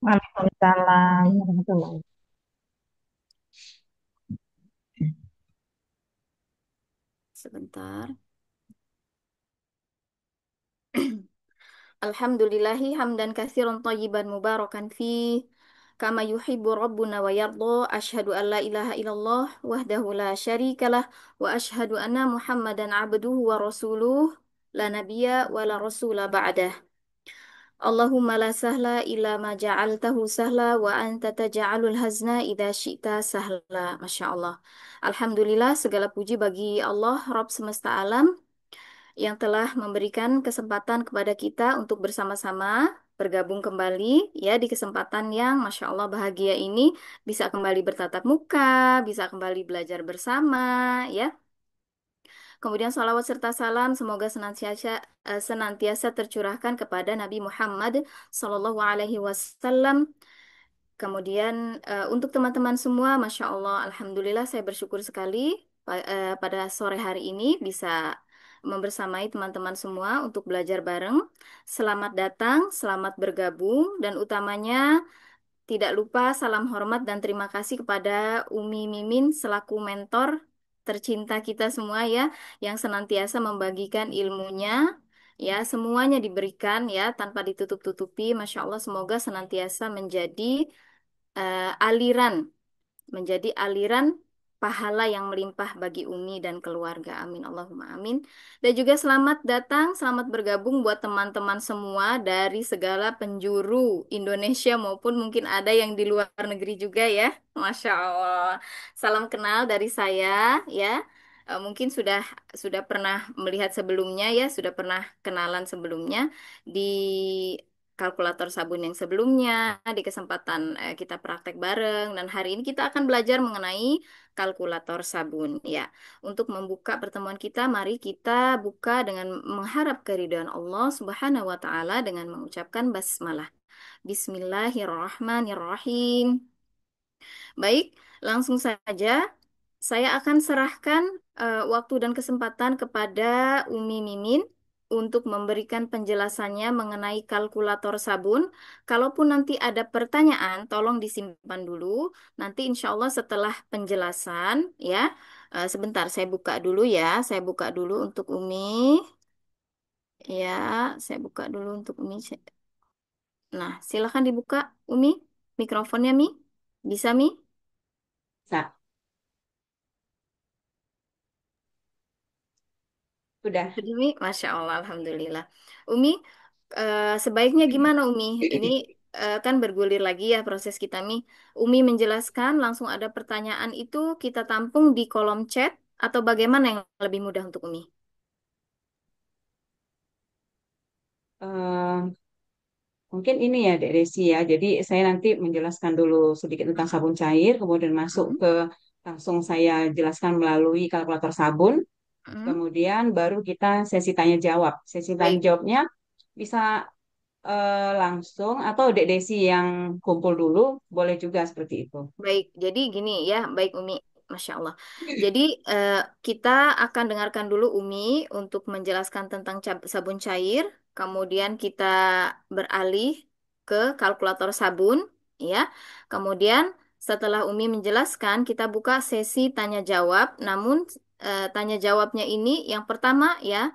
Waalaikumsalam warahmatullahi. Sebentar. Alhamdulillahi hamdan katsiran thayyiban mubarakan fi kama yuhibbu rabbuna wa yarda. Asyhadu an la ilaha illallah wahdahu la syarikalah wa asyhadu anna Muhammadan abduhu wa rasuluh la nabiyya wa la rasula ba'dah. Allahumma la sahla illa ma ja'altahu sahla wa anta taj'alul hazna idza syi'ta sahla. Masya Allah. Alhamdulillah segala puji bagi Allah Rabb semesta alam yang telah memberikan kesempatan kepada kita untuk bersama-sama bergabung kembali ya di kesempatan yang Masya Allah bahagia ini bisa kembali bertatap muka, bisa kembali belajar bersama ya. Kemudian salawat serta salam semoga senantiasa tercurahkan kepada Nabi Muhammad Sallallahu Alaihi Wasallam. Kemudian untuk teman-teman semua, Masya Allah, Alhamdulillah saya bersyukur sekali pada sore hari ini bisa membersamai teman-teman semua untuk belajar bareng. Selamat datang, selamat bergabung, dan utamanya tidak lupa salam hormat dan terima kasih kepada Umi Mimin selaku mentor tercinta kita semua ya, yang senantiasa membagikan ilmunya. Ya, semuanya diberikan ya tanpa ditutup-tutupi. Masya Allah, semoga senantiasa aliran menjadi aliran pahala yang melimpah bagi Umi dan keluarga. Amin. Allahumma amin. Dan juga selamat datang, selamat bergabung buat teman-teman semua dari segala penjuru Indonesia maupun mungkin ada yang di luar negeri juga ya. Masya Allah. Salam kenal dari saya ya. Mungkin sudah pernah melihat sebelumnya ya, sudah pernah kenalan sebelumnya di kalkulator sabun yang sebelumnya, di kesempatan kita praktek bareng, dan hari ini kita akan belajar mengenai kalkulator sabun. Ya, untuk membuka pertemuan kita, mari kita buka dengan mengharap keridhaan Allah Subhanahu wa Ta'ala dengan mengucapkan basmalah. Bismillahirrahmanirrahim. Baik, langsung saja saya akan serahkan waktu dan kesempatan kepada Umi Mimin untuk memberikan penjelasannya mengenai kalkulator sabun. Kalaupun nanti ada pertanyaan, tolong disimpan dulu. Nanti insya Allah setelah penjelasan, ya, sebentar saya buka dulu ya. Saya buka dulu untuk Umi. Ya, saya buka dulu untuk Umi. Nah, silakan dibuka, Umi. Mikrofonnya, Mi. Bisa, Mi? Sa, sudah. Umi, Masya Allah, Alhamdulillah. Umi, sebaiknya gimana Umi? Ini kan bergulir lagi ya proses kita, Mi. Umi menjelaskan, langsung ada pertanyaan itu kita tampung di kolom chat, atau bagaimana yang lebih mudah untuk Umi? Eh, Mungkin ini ya, Dek Desi ya. Jadi saya nanti menjelaskan dulu sedikit tentang sabun cair, kemudian masuk Mm, ke langsung saya jelaskan melalui kalkulator sabun, mm. kemudian baru kita sesi tanya jawab. Sesi tanya Baik. jawabnya bisa langsung atau Dek Desi yang kumpul dulu, boleh juga seperti itu. Baik, jadi gini ya, baik Umi, Masya Allah. Jadi eh, kita akan dengarkan dulu Umi untuk menjelaskan tentang sabun cair, kemudian kita beralih ke kalkulator sabun, ya. Kemudian setelah Umi menjelaskan, kita buka sesi tanya jawab. Namun tanya jawabnya ini yang pertama ya.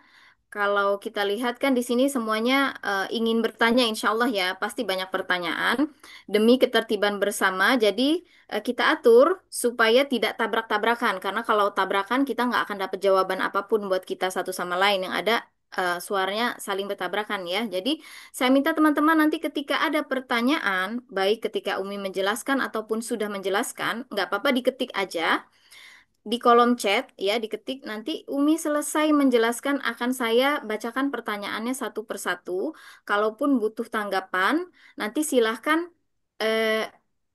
Kalau kita lihat kan di sini semuanya ingin bertanya, insya Allah ya, pasti banyak pertanyaan. Demi ketertiban bersama, jadi kita atur supaya tidak tabrak-tabrakan. Karena kalau tabrakan, kita nggak akan dapat jawaban apapun buat kita satu sama lain. Yang ada suaranya saling bertabrakan ya. Jadi saya minta teman-teman nanti ketika ada pertanyaan, baik ketika Umi menjelaskan ataupun sudah menjelaskan, nggak apa-apa diketik aja di kolom chat ya, diketik, nanti Umi selesai menjelaskan akan saya bacakan pertanyaannya satu persatu. Kalaupun butuh tanggapan, nanti silahkan eh,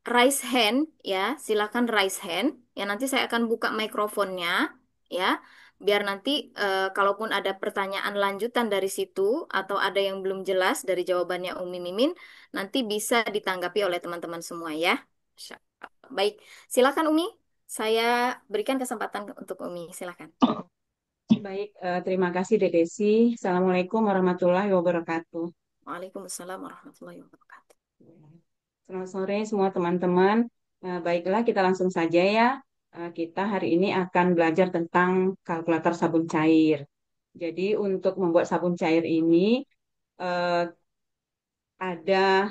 raise hand ya, silahkan raise hand ya, nanti saya akan buka mikrofonnya ya, biar nanti kalaupun ada pertanyaan lanjutan dari situ atau ada yang belum jelas dari jawabannya Umi Mimin, nanti bisa ditanggapi oleh teman-teman semua ya. Masya Allah. Baik, silakan Umi. Saya berikan kesempatan untuk Umi, silakan. Baik, terima kasih Dek Desi. Assalamualaikum warahmatullahi wabarakatuh. Waalaikumsalam warahmatullahi wabarakatuh. Selamat sore semua teman-teman. Baiklah, kita langsung saja ya. Kita hari ini akan belajar tentang kalkulator sabun cair. Jadi untuk membuat sabun cair ini eh, ada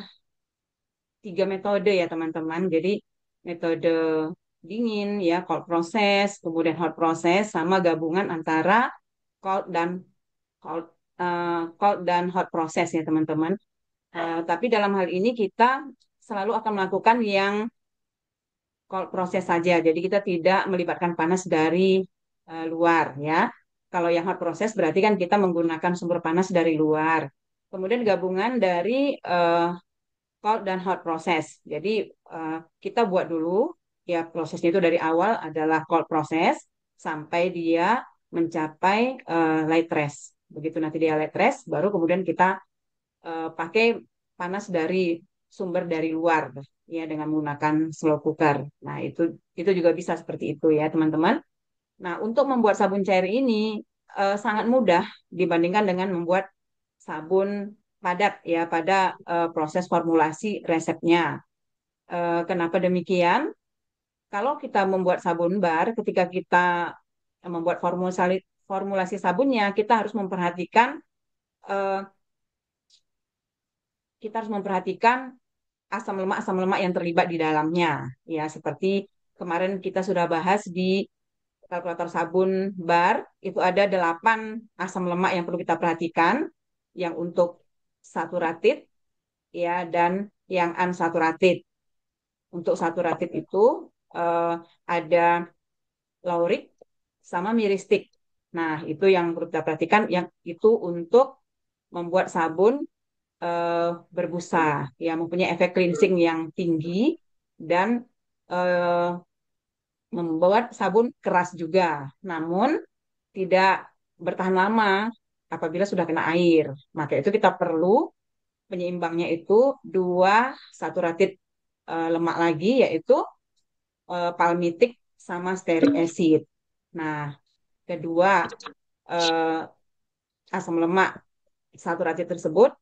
3 metode ya teman-teman. Jadi metode dingin ya, cold process, kemudian hot process, sama gabungan antara cold dan cold, cold dan hot process ya teman-teman. Tapi dalam hal ini kita selalu akan melakukan yang cold proses saja. Jadi kita tidak melibatkan panas dari luar ya. Kalau yang hot proses berarti kan kita menggunakan sumber panas dari luar. Kemudian gabungan dari cold dan hot proses. Jadi kita buat dulu ya prosesnya itu dari awal adalah cold proses sampai dia mencapai light rest. Begitu nanti dia light rest, baru kemudian kita pakai panas dari sumber dari luar ya dengan menggunakan slow cooker. Nah, itu juga bisa seperti itu ya, teman-teman. Nah, untuk membuat sabun cair ini sangat mudah dibandingkan dengan membuat sabun padat ya pada proses formulasi resepnya. Kenapa demikian? Kalau kita membuat sabun bar, ketika kita membuat formulasi sabunnya, eh, kita harus memperhatikan asam lemak yang terlibat di dalamnya. Ya, seperti kemarin kita sudah bahas di kalkulator sabun bar, itu ada 8 asam lemak yang perlu kita perhatikan, yang untuk saturated ya dan yang unsaturated. Untuk saturated itu eh, ada laurik sama miristik. Nah, itu yang perlu kita perhatikan, yang itu untuk membuat sabun berbusa, ya mempunyai efek cleansing yang tinggi dan eh, membuat sabun keras juga, namun tidak bertahan lama apabila sudah kena air. Maka itu kita perlu penyeimbangnya itu dua saturated lemak lagi, yaitu palmitic sama stearic acid. Nah, kedua eh, asam lemak saturated tersebut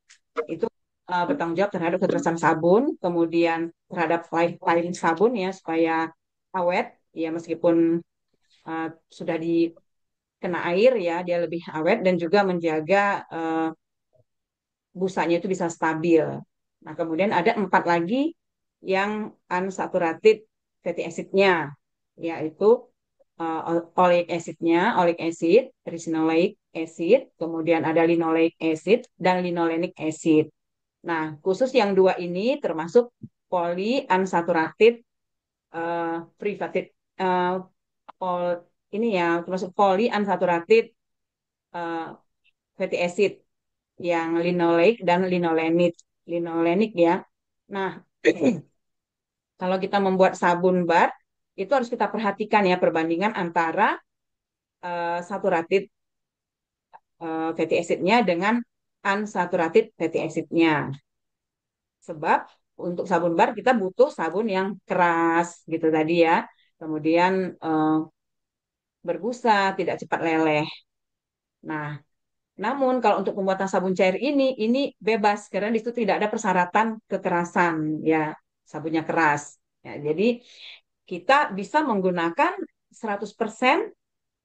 itu bertanggung jawab terhadap kekerasan sabun, kemudian terhadap lifetime sabun ya supaya awet ya meskipun sudah dikena air ya dia lebih awet dan juga menjaga busanya itu bisa stabil. Nah kemudian ada 4 lagi yang unsaturated fatty acid-nya yaitu oleic acid-nya, oleic acid, ricinoleic acid, kemudian ada linoleic acid dan linolenic acid. Nah, khusus yang dua ini termasuk polyunsaturated free fatty uh, pol, ini ya termasuk polyunsaturated uh, fatty acid yang linoleic dan linolenic ya. Nah, kalau kita membuat sabun bar itu harus kita perhatikan ya perbandingan antara saturated fatty acid-nya dengan unsaturated fatty acid-nya. Sebab untuk sabun bar kita butuh sabun yang keras gitu tadi ya. Kemudian berbusa, tidak cepat leleh. Nah, namun kalau untuk pembuatan sabun cair ini bebas karena di situ tidak ada persyaratan kekerasan ya, sabunnya keras. Ya, jadi kita bisa menggunakan 100%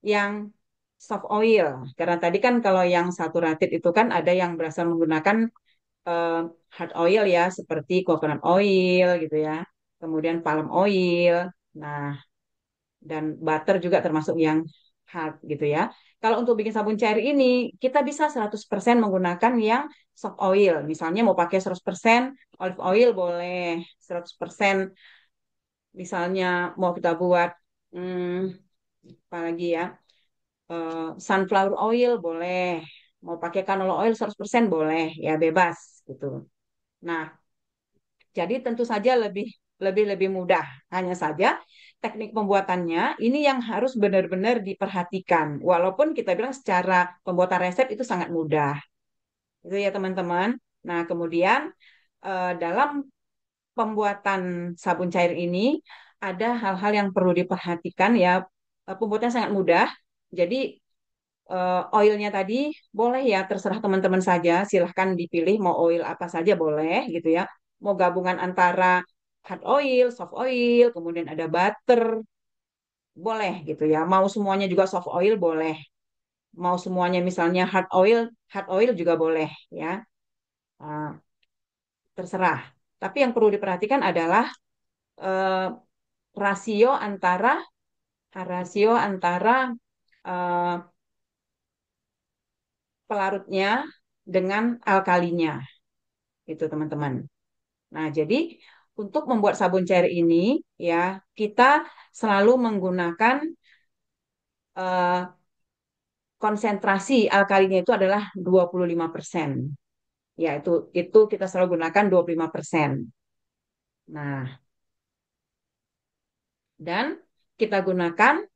yang soft oil. Karena tadi kan kalau yang saturated itu kan ada yang berasal menggunakan eh, hard oil ya, seperti coconut oil gitu ya. Kemudian palm oil. Nah, dan butter juga termasuk yang hard gitu ya. Kalau untuk bikin sabun cair ini, kita bisa 100% menggunakan yang soft oil. Misalnya mau pakai 100% olive oil boleh, 100% misalnya mau kita buat apa lagi ya, sunflower oil boleh, mau pakai canola oil 100% boleh, ya bebas gitu. Nah, jadi tentu saja lebih lebih lebih mudah. Hanya saja teknik pembuatannya ini yang harus benar-benar diperhatikan. Walaupun kita bilang secara pembuatan resep itu sangat mudah. Itu ya teman-teman. Nah, kemudian dalam pembuatan sabun cair ini ada hal-hal yang perlu diperhatikan ya. Pembuatannya sangat mudah. Jadi oilnya tadi boleh ya terserah teman-teman saja. Silahkan dipilih mau oil apa saja boleh gitu ya. mau gabungan antara hard oil, soft oil, kemudian ada butter, boleh gitu ya. Mau semuanya juga soft oil boleh. Mau semuanya misalnya hard oil juga boleh ya. Ah, terserah. Tapi yang perlu diperhatikan adalah eh, rasio antara rasio antara eh, pelarutnya dengan alkalinya, itu teman-teman. Nah, jadi untuk membuat sabun cair ini ya kita selalu menggunakan eh, konsentrasi alkalinya itu adalah 25%. Ya, itu kita selalu gunakan 25%. Nah, dan kita gunakan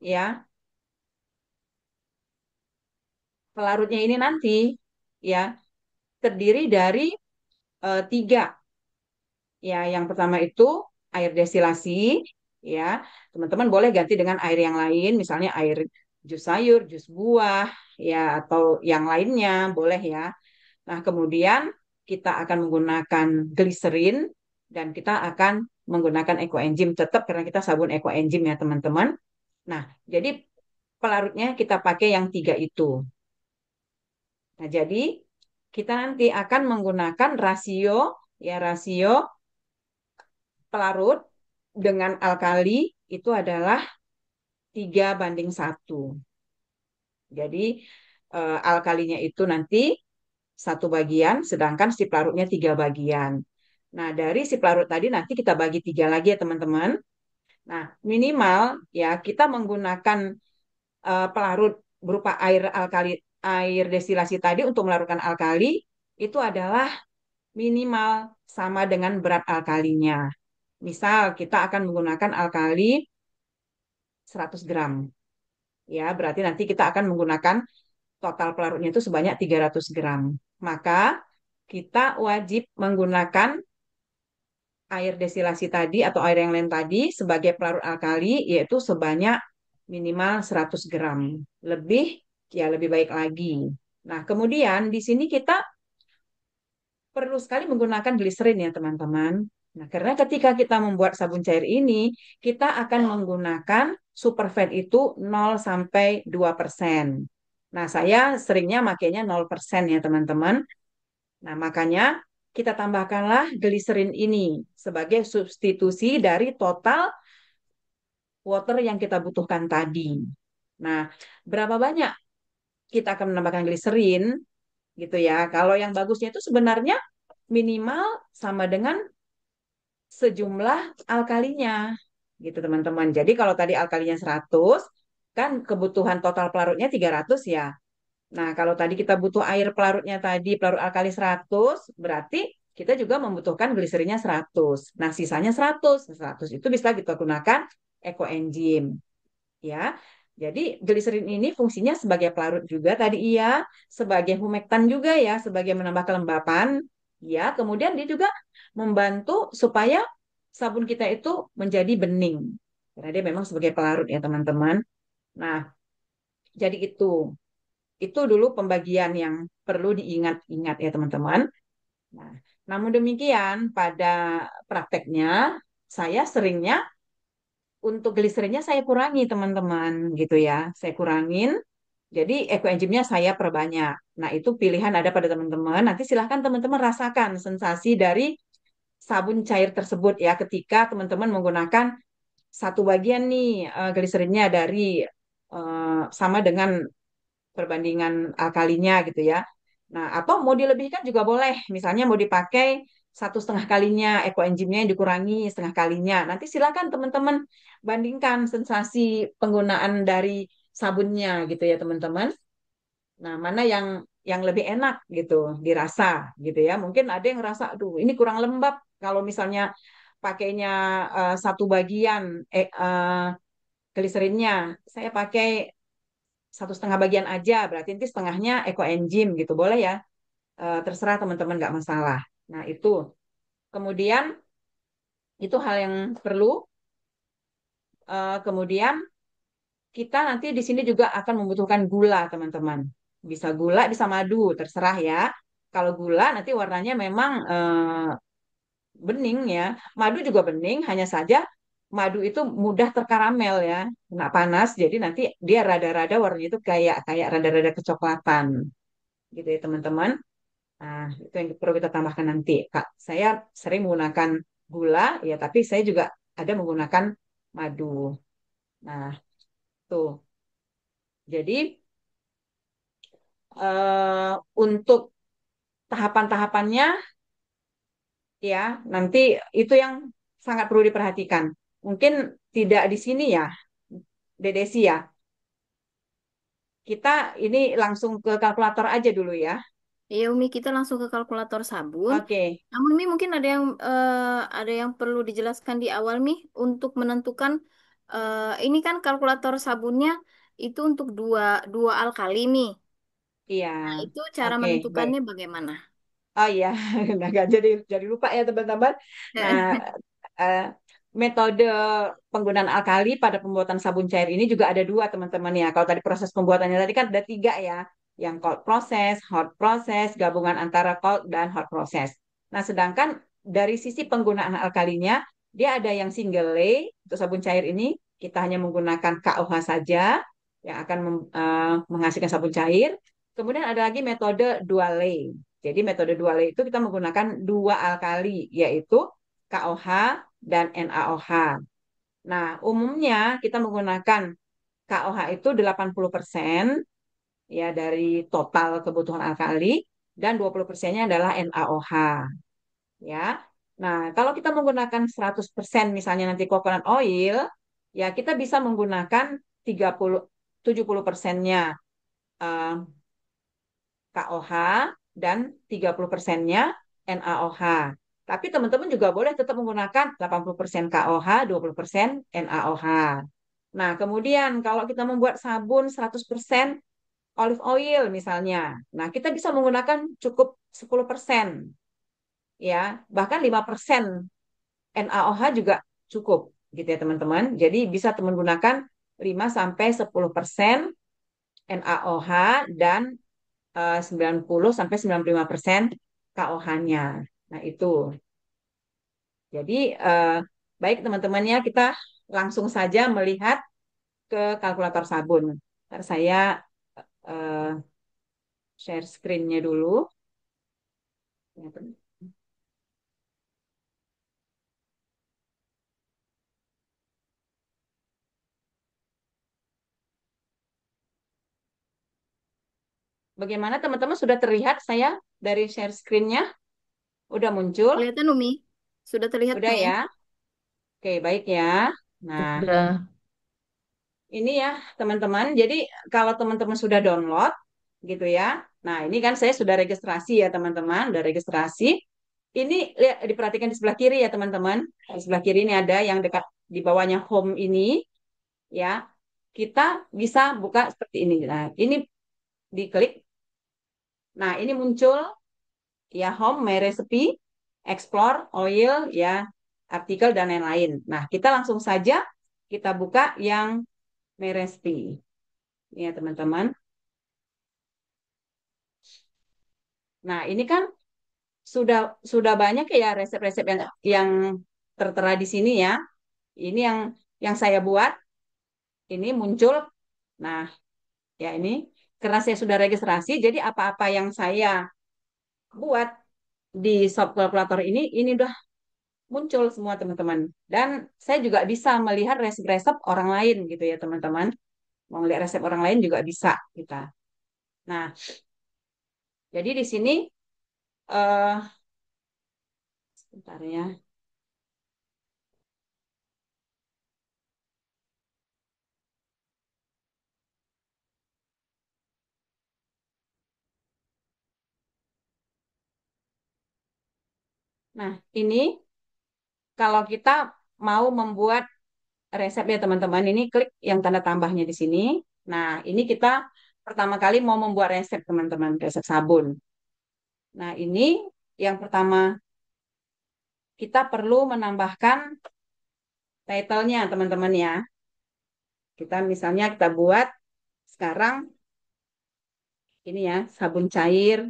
ya pelarutnya ini nanti ya terdiri dari tiga. Ya, yang pertama itu air destilasi, ya. Teman-teman boleh ganti dengan air yang lain, misalnya air jus sayur, jus buah, ya, atau yang lainnya, boleh ya. Nah, kemudian kita akan menggunakan gliserin dan kita akan menggunakan ekoenzim tetap karena kita sabun ekoenzim ya, teman-teman. Nah, jadi pelarutnya kita pakai yang tiga itu. Nah, jadi kita nanti akan menggunakan rasio pelarut dengan alkali itu adalah 3:1. Jadi alkalinya itu nanti satu bagian, sedangkan si pelarutnya 3 bagian. Nah, dari si pelarut tadi nanti kita bagi tiga lagi ya teman-teman. Nah, minimal ya kita menggunakan pelarut berupa air destilasi tadi untuk melarutkan alkali itu adalah minimal sama dengan berat alkalinya. Misal kita akan menggunakan alkali 100 gram. Ya, berarti nanti kita akan menggunakan total pelarutnya itu sebanyak 300 gram. Maka kita wajib menggunakan air destilasi tadi atau air yang lain tadi sebagai pelarut alkali yaitu sebanyak minimal 100 gram. Lebih ya lebih baik lagi. Nah, kemudian di sini kita perlu sekali menggunakan gliserin ya teman-teman. Nah, karena ketika kita membuat sabun cair ini, kita akan menggunakan superfat itu 0 sampai 2%. Nah, saya seringnya makainya 0% ya teman-teman. Nah, makanya kita tambahkanlah gliserin ini sebagai substitusi dari total water yang kita butuhkan tadi. Nah, berapa banyak kita akan menambahkan gliserin gitu ya. Kalau yang bagusnya itu sebenarnya minimal sama dengan sejumlah alkalinya gitu teman-teman. Jadi kalau tadi alkalinya 100 kan kebutuhan total pelarutnya 300 ya. Nah, kalau tadi kita butuh air pelarutnya tadi pelarut alkali 100 berarti kita juga membutuhkan gliserinnya 100. Nah, sisanya 100. 100 itu bisa kita gunakan ekoenzim ya. Jadi gliserin ini fungsinya sebagai pelarut juga tadi iya, sebagai humektan juga ya, sebagai menambah kelembapan ya. Kemudian dia juga membantu supaya sabun kita itu menjadi bening. Karena dia memang sebagai pelarut ya teman-teman. Nah, jadi itu dulu pembagian yang perlu diingat-ingat ya teman-teman. Nah, namun demikian pada prakteknya saya seringnya untuk gliserinnya saya kurangi teman-teman gitu ya. Saya kurangin. Jadi ekoenzimnya saya perbanyak. Nah, itu pilihan ada pada teman-teman. Nanti silahkan teman-teman rasakan sensasi dari sabun cair tersebut ya ketika teman-teman menggunakan satu bagian nih gliserinnya dari sama dengan perbandingan alkalinya gitu ya. Nah, atau mau dilebihkan juga boleh. Misalnya mau dipakai 1,5 kalinya, ekoenzimnya yang dikurangi 1/2 kalinya. Nanti silakan teman-teman bandingkan sensasi penggunaan dari sabunnya gitu ya teman-teman. Nah, mana yang lebih enak gitu dirasa gitu ya. Mungkin ada yang ngerasa, aduh ini kurang lembab kalau misalnya pakainya satu bagian gliserinnya. Saya pakai 1,5 bagian aja, berarti nanti setengahnya ekoenzim gitu, boleh ya? Terserah teman-teman nggak masalah. Nah itu, kemudian itu hal yang perlu. Kemudian kita nanti di sini juga akan membutuhkan gula, teman-teman. Bisa gula, bisa madu, terserah ya. Kalau gula nanti warnanya memang bening ya. Madu juga bening, hanya saja madu itu mudah terkaramel ya, kena panas, jadi nanti dia rada-rada warnanya itu kayak kayak rada-rada kecoklatan gitu ya teman-teman. Nah, itu yang perlu kita tambahkan nanti. Kak, saya sering menggunakan gula ya, tapi saya juga ada menggunakan madu. Nah, tuh. Jadi untuk tahapan-tahapannya ya, nanti itu yang sangat perlu diperhatikan. Mungkin tidak di sini ya, Dedesi ya. Kita ini langsung ke kalkulator aja dulu ya. Ya Umi, kita langsung ke kalkulator sabun. Oke, Namun Mi mungkin ada yang perlu dijelaskan di awal Mi untuk menentukan ini kan kalkulator sabunnya itu untuk dua dua alkali Mi. iya. Nah, itu cara Oke, baik. menentukannya bagaimana? Oh iya, nah, nggak jadi lupa ya teman-teman. Nah, eh, metode penggunaan alkali pada pembuatan sabun cair ini juga ada dua teman-teman ya. Kalau tadi proses pembuatannya tadi kan ada tiga ya, yang cold process, hot process, gabungan antara cold dan hot process. Nah, sedangkan dari sisi penggunaan alkalinya, dia ada yang single lay untuk sabun cair ini kita hanya menggunakan KOH saja yang akan menghasilkan sabun cair. Kemudian ada lagi metode dual lay. Jadi metode dual itu kita menggunakan dua alkali, yaitu KOH dan NaOH. Nah, umumnya kita menggunakan KOH itu 80% ya dari total kebutuhan alkali dan 20%-nya adalah NaOH ya. Nah, kalau kita menggunakan 100% misalnya nanti coconut oil, ya kita bisa menggunakan 30 70%-nya KOH dan 30%-nya NaOH. Tapi teman-teman juga boleh tetap menggunakan 80% KOH, 20% NaOH. Nah, kemudian kalau kita membuat sabun 100% olive oil misalnya, nah kita bisa menggunakan cukup 10% ya, bahkan 5% NaOH juga cukup gitu ya teman-teman. Jadi bisa teman gunakan 5 sampai 10% NaOH dan 90 sampai 95% KOH-nya. Nah, itu. Jadi baik teman-teman ya, kita langsung saja melihat ke kalkulator sabun. Ntar saya eh, share screen-nya dulu. Bagaimana teman-teman sudah terlihat saya dari share screen-nya? Udah muncul? Kelihatan Umi? Sudah terlihat Udah Mi? ya? Oke, baik ya. Nah, Udah. ini ya teman-teman. Jadi kalau teman-teman sudah download gitu ya. Nah, ini kan saya sudah registrasi ya teman-teman, udah registrasi. Ini lihat diperhatikan di sebelah kiri ya teman-teman. Di sebelah kiri ini ada yang dekat di bawahnya home ini ya. Kita bisa buka seperti ini. Nah, ini diklik. Nah, ini muncul ya home, my recipe, explore, oil ya, artikel dan lain-lain. Nah, kita langsung saja kita buka yang my recipe. Ini ya teman-teman. Nah, ini kan sudah banyak ya resep-resep yang tertera di sini ya. Ini yang saya buat, ini muncul. Nah, ya ini karena saya sudah registrasi, jadi apa-apa yang saya buat di shop kalkulator ini udah muncul semua teman-teman. Dan saya juga bisa melihat resep-resep orang lain gitu ya teman-teman. Mau lihat resep orang lain juga bisa kita. Nah, jadi di sini sebentar ya. Nah, ini kalau kita mau membuat resep ya teman-teman, ini klik yang tanda tambahnya di sini. Nah, ini kita pertama kali mau membuat resep teman-teman, resep sabun. Nah, ini yang pertama kita perlu menambahkan title-nya teman-teman ya. Kita misalnya kita buat sekarang ini ya, sabun cair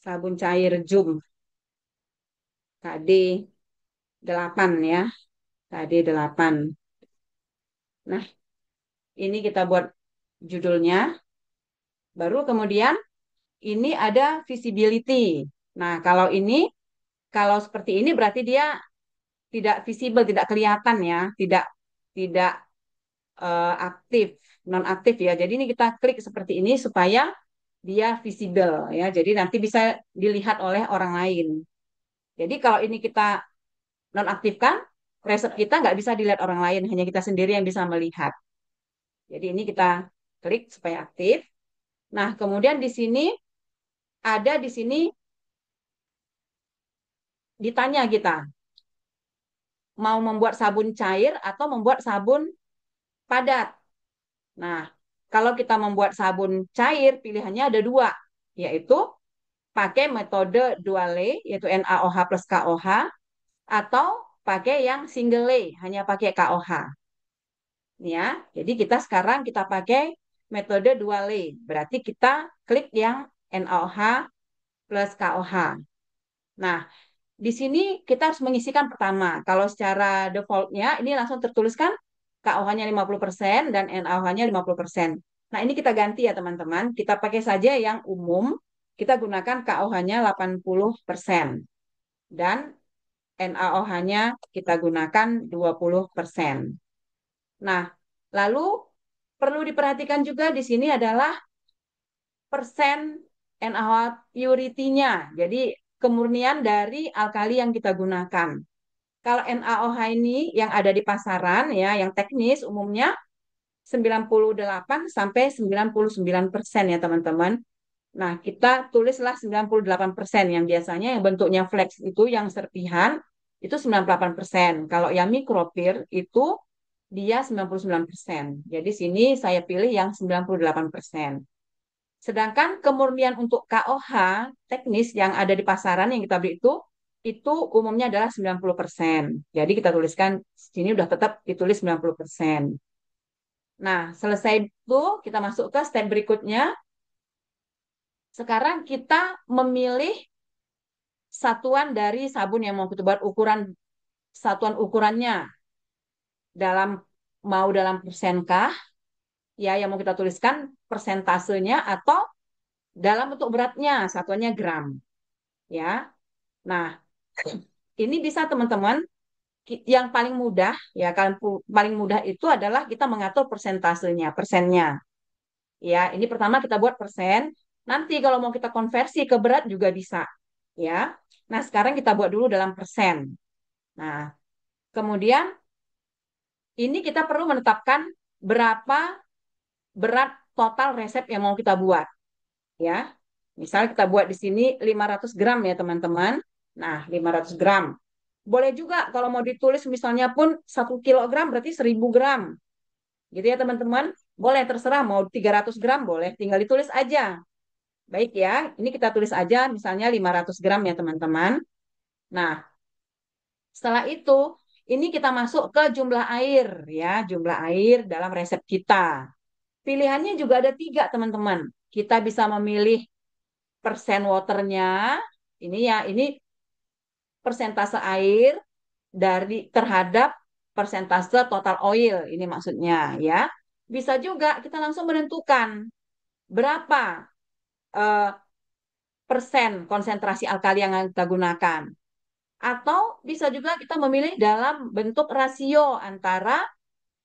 sabun cair Jum KD 8 ya, KD 8. Nah, ini kita buat judulnya. Baru kemudian ini ada visibility. Nah, kalau seperti ini berarti dia tidak visible, tidak kelihatan ya, tidak tidak aktif, non aktif ya. Jadi ini kita klik seperti ini supaya dia visible ya. Jadi nanti bisa dilihat oleh orang lain. Jadi kalau ini kita nonaktifkan, resep kita nggak bisa dilihat orang lain, hanya kita sendiri yang bisa melihat. Jadi ini kita klik supaya aktif. Nah, kemudian di sini ditanya kita mau membuat sabun cair atau membuat sabun padat. Nah, kalau kita membuat sabun cair, pilihannya ada dua, yaitu pakai metode duale, yaitu NaOH plus KOH, atau pakai yang single lay, hanya pakai KOH. Ya, jadi kita pakai metode duale, berarti kita klik yang NaOH plus KOH. Nah, di sini kita harus mengisikan pertama. Kalau secara defaultnya ini langsung tertuliskan KOH-nya 50% dan NaOH-nya 50%. Nah, ini kita ganti ya teman-teman. Kita pakai saja yang umum. Kita gunakan KOH-nya 80% dan NaOH-nya kita gunakan 20%. Nah, lalu perlu diperhatikan juga di sini adalah persen NaOH purity-nya. Jadi kemurnian dari alkali yang kita gunakan. Kalau NaOH ini yang ada di pasaran ya, yang teknis umumnya 98 sampai 99% ya teman-teman. Nah, kita tulislah 98% yang biasanya yang bentuknya flex itu yang serpihan itu 98%. Kalau yang mikropir itu dia 99%. Jadi sini saya pilih yang 98%. Sedangkan kemurnian untuk KOH teknis yang ada di pasaran yang kita beli itu umumnya adalah 90%. Jadi kita tuliskan sini udah tetap ditulis 90%. Nah, selesai itu kita masuk ke step berikutnya. Sekarang kita memilih satuan dari sabun yang mau kita buat satuan ukurannya dalam dalam persenkah ya yang mau kita tuliskan persentasenya atau dalam bentuk beratnya satuannya gram ya. Nah, ini bisa teman-teman yang paling mudah ya kan paling mudah itu adalah kita mengatur persentasenya, persennya. Ya, ini pertama kita buat persen. Nanti kalau mau kita konversi ke berat juga bisa ya. Nah, sekarang kita buat dulu dalam persen. Nah, kemudian ini kita perlu menetapkan berapa berat total resep yang mau kita buat ya. Misal kita buat di sini 500 gram ya teman-teman. Nah, 500 gram. Boleh juga kalau mau ditulis misalnya pun 1 kilogram berarti 1000 gram. Gitu ya teman-teman. Boleh terserah mau 300 gram boleh. Tinggal ditulis aja. Baik ya, ini kita tulis aja misalnya 500 gram ya teman-teman. Nah, setelah itu ini kita masuk ke jumlah air ya. Jumlah air dalam resep kita. Pilihannya juga ada tiga teman-teman. Kita bisa memilih persen waternya. Ini ya, ini persentase air terhadap persentase total oil ini maksudnya ya. Bisa juga kita langsung menentukan berapa eh, persen konsentrasi alkali yang kita gunakan. Atau bisa juga kita memilih dalam bentuk rasio antara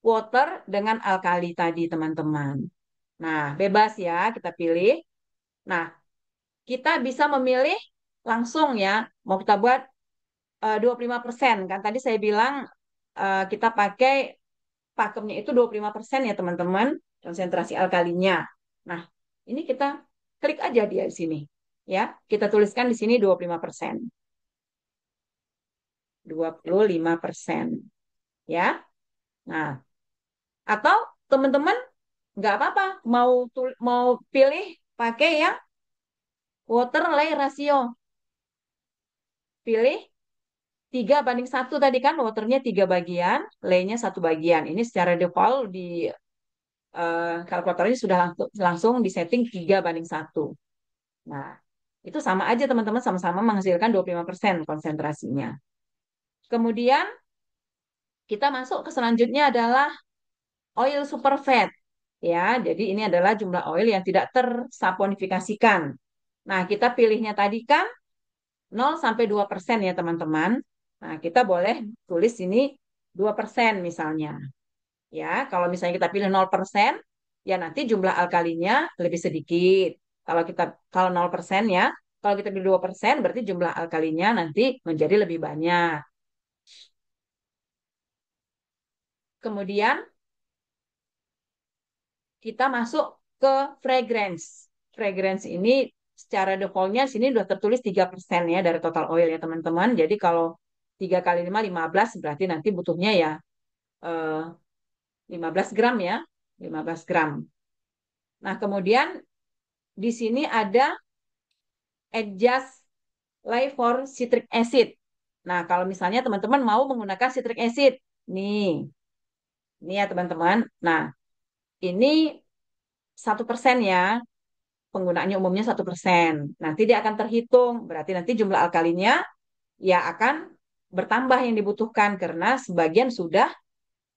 water dengan alkali tadi teman-teman. Nah, bebas ya kita pilih. Nah, kita bisa memilih langsung ya, mau kita buat 25%. Kan tadi saya bilang kita pakai pakemnya itu 25% ya teman-teman, konsentrasi alkalinya. Nah, ini kita klik aja dia di sini. Ya, kita tuliskan di sini 25%. 25%. Ya. Nah, atau teman-teman nggak apa-apa mau pilih pakai yang water lay ratio. Pilih 3:1 tadi kan waternya 3 bagian, lay-nya 1 bagian. Ini secara default di kalkulatornya sudah langsung disetting 3:1. Nah, Itu sama aja teman-teman, sama-sama menghasilkan 25% konsentrasinya. Kemudian kita masuk ke selanjutnya adalah oil superfat. Ya, jadi ini adalah jumlah oil yang tidak tersaponifikasikan. Nah, kita pilihnya tadi kan 0 sampai 2% ya teman-teman. Nah, kita boleh tulis ini 2% misalnya. Ya, kalau misalnya kita pilih 0%, ya nanti jumlah alkalinya lebih sedikit. Kalau 0% ya, kalau kita pilih 2% berarti jumlah alkalinya nanti menjadi lebih banyak. Kemudian kita masuk ke fragrance. Fragrance ini secara defaultnya sini sudah tertulis 3% ya dari total oil ya teman-teman. Jadi kalau 3 kali 5, 15 berarti nanti butuhnya ya eh, 15 gram ya. 15 gram. Nah, kemudian di sini ada adjust life for citric acid. Nah, kalau misalnya teman-teman mau menggunakan citric acid, nih, ini ya teman-teman. Nah, ini 1% ya, penggunaannya umumnya 1%. Nanti dia akan terhitung, berarti nanti jumlah alkalinya ya akan bertambah yang dibutuhkan karena sebagian sudah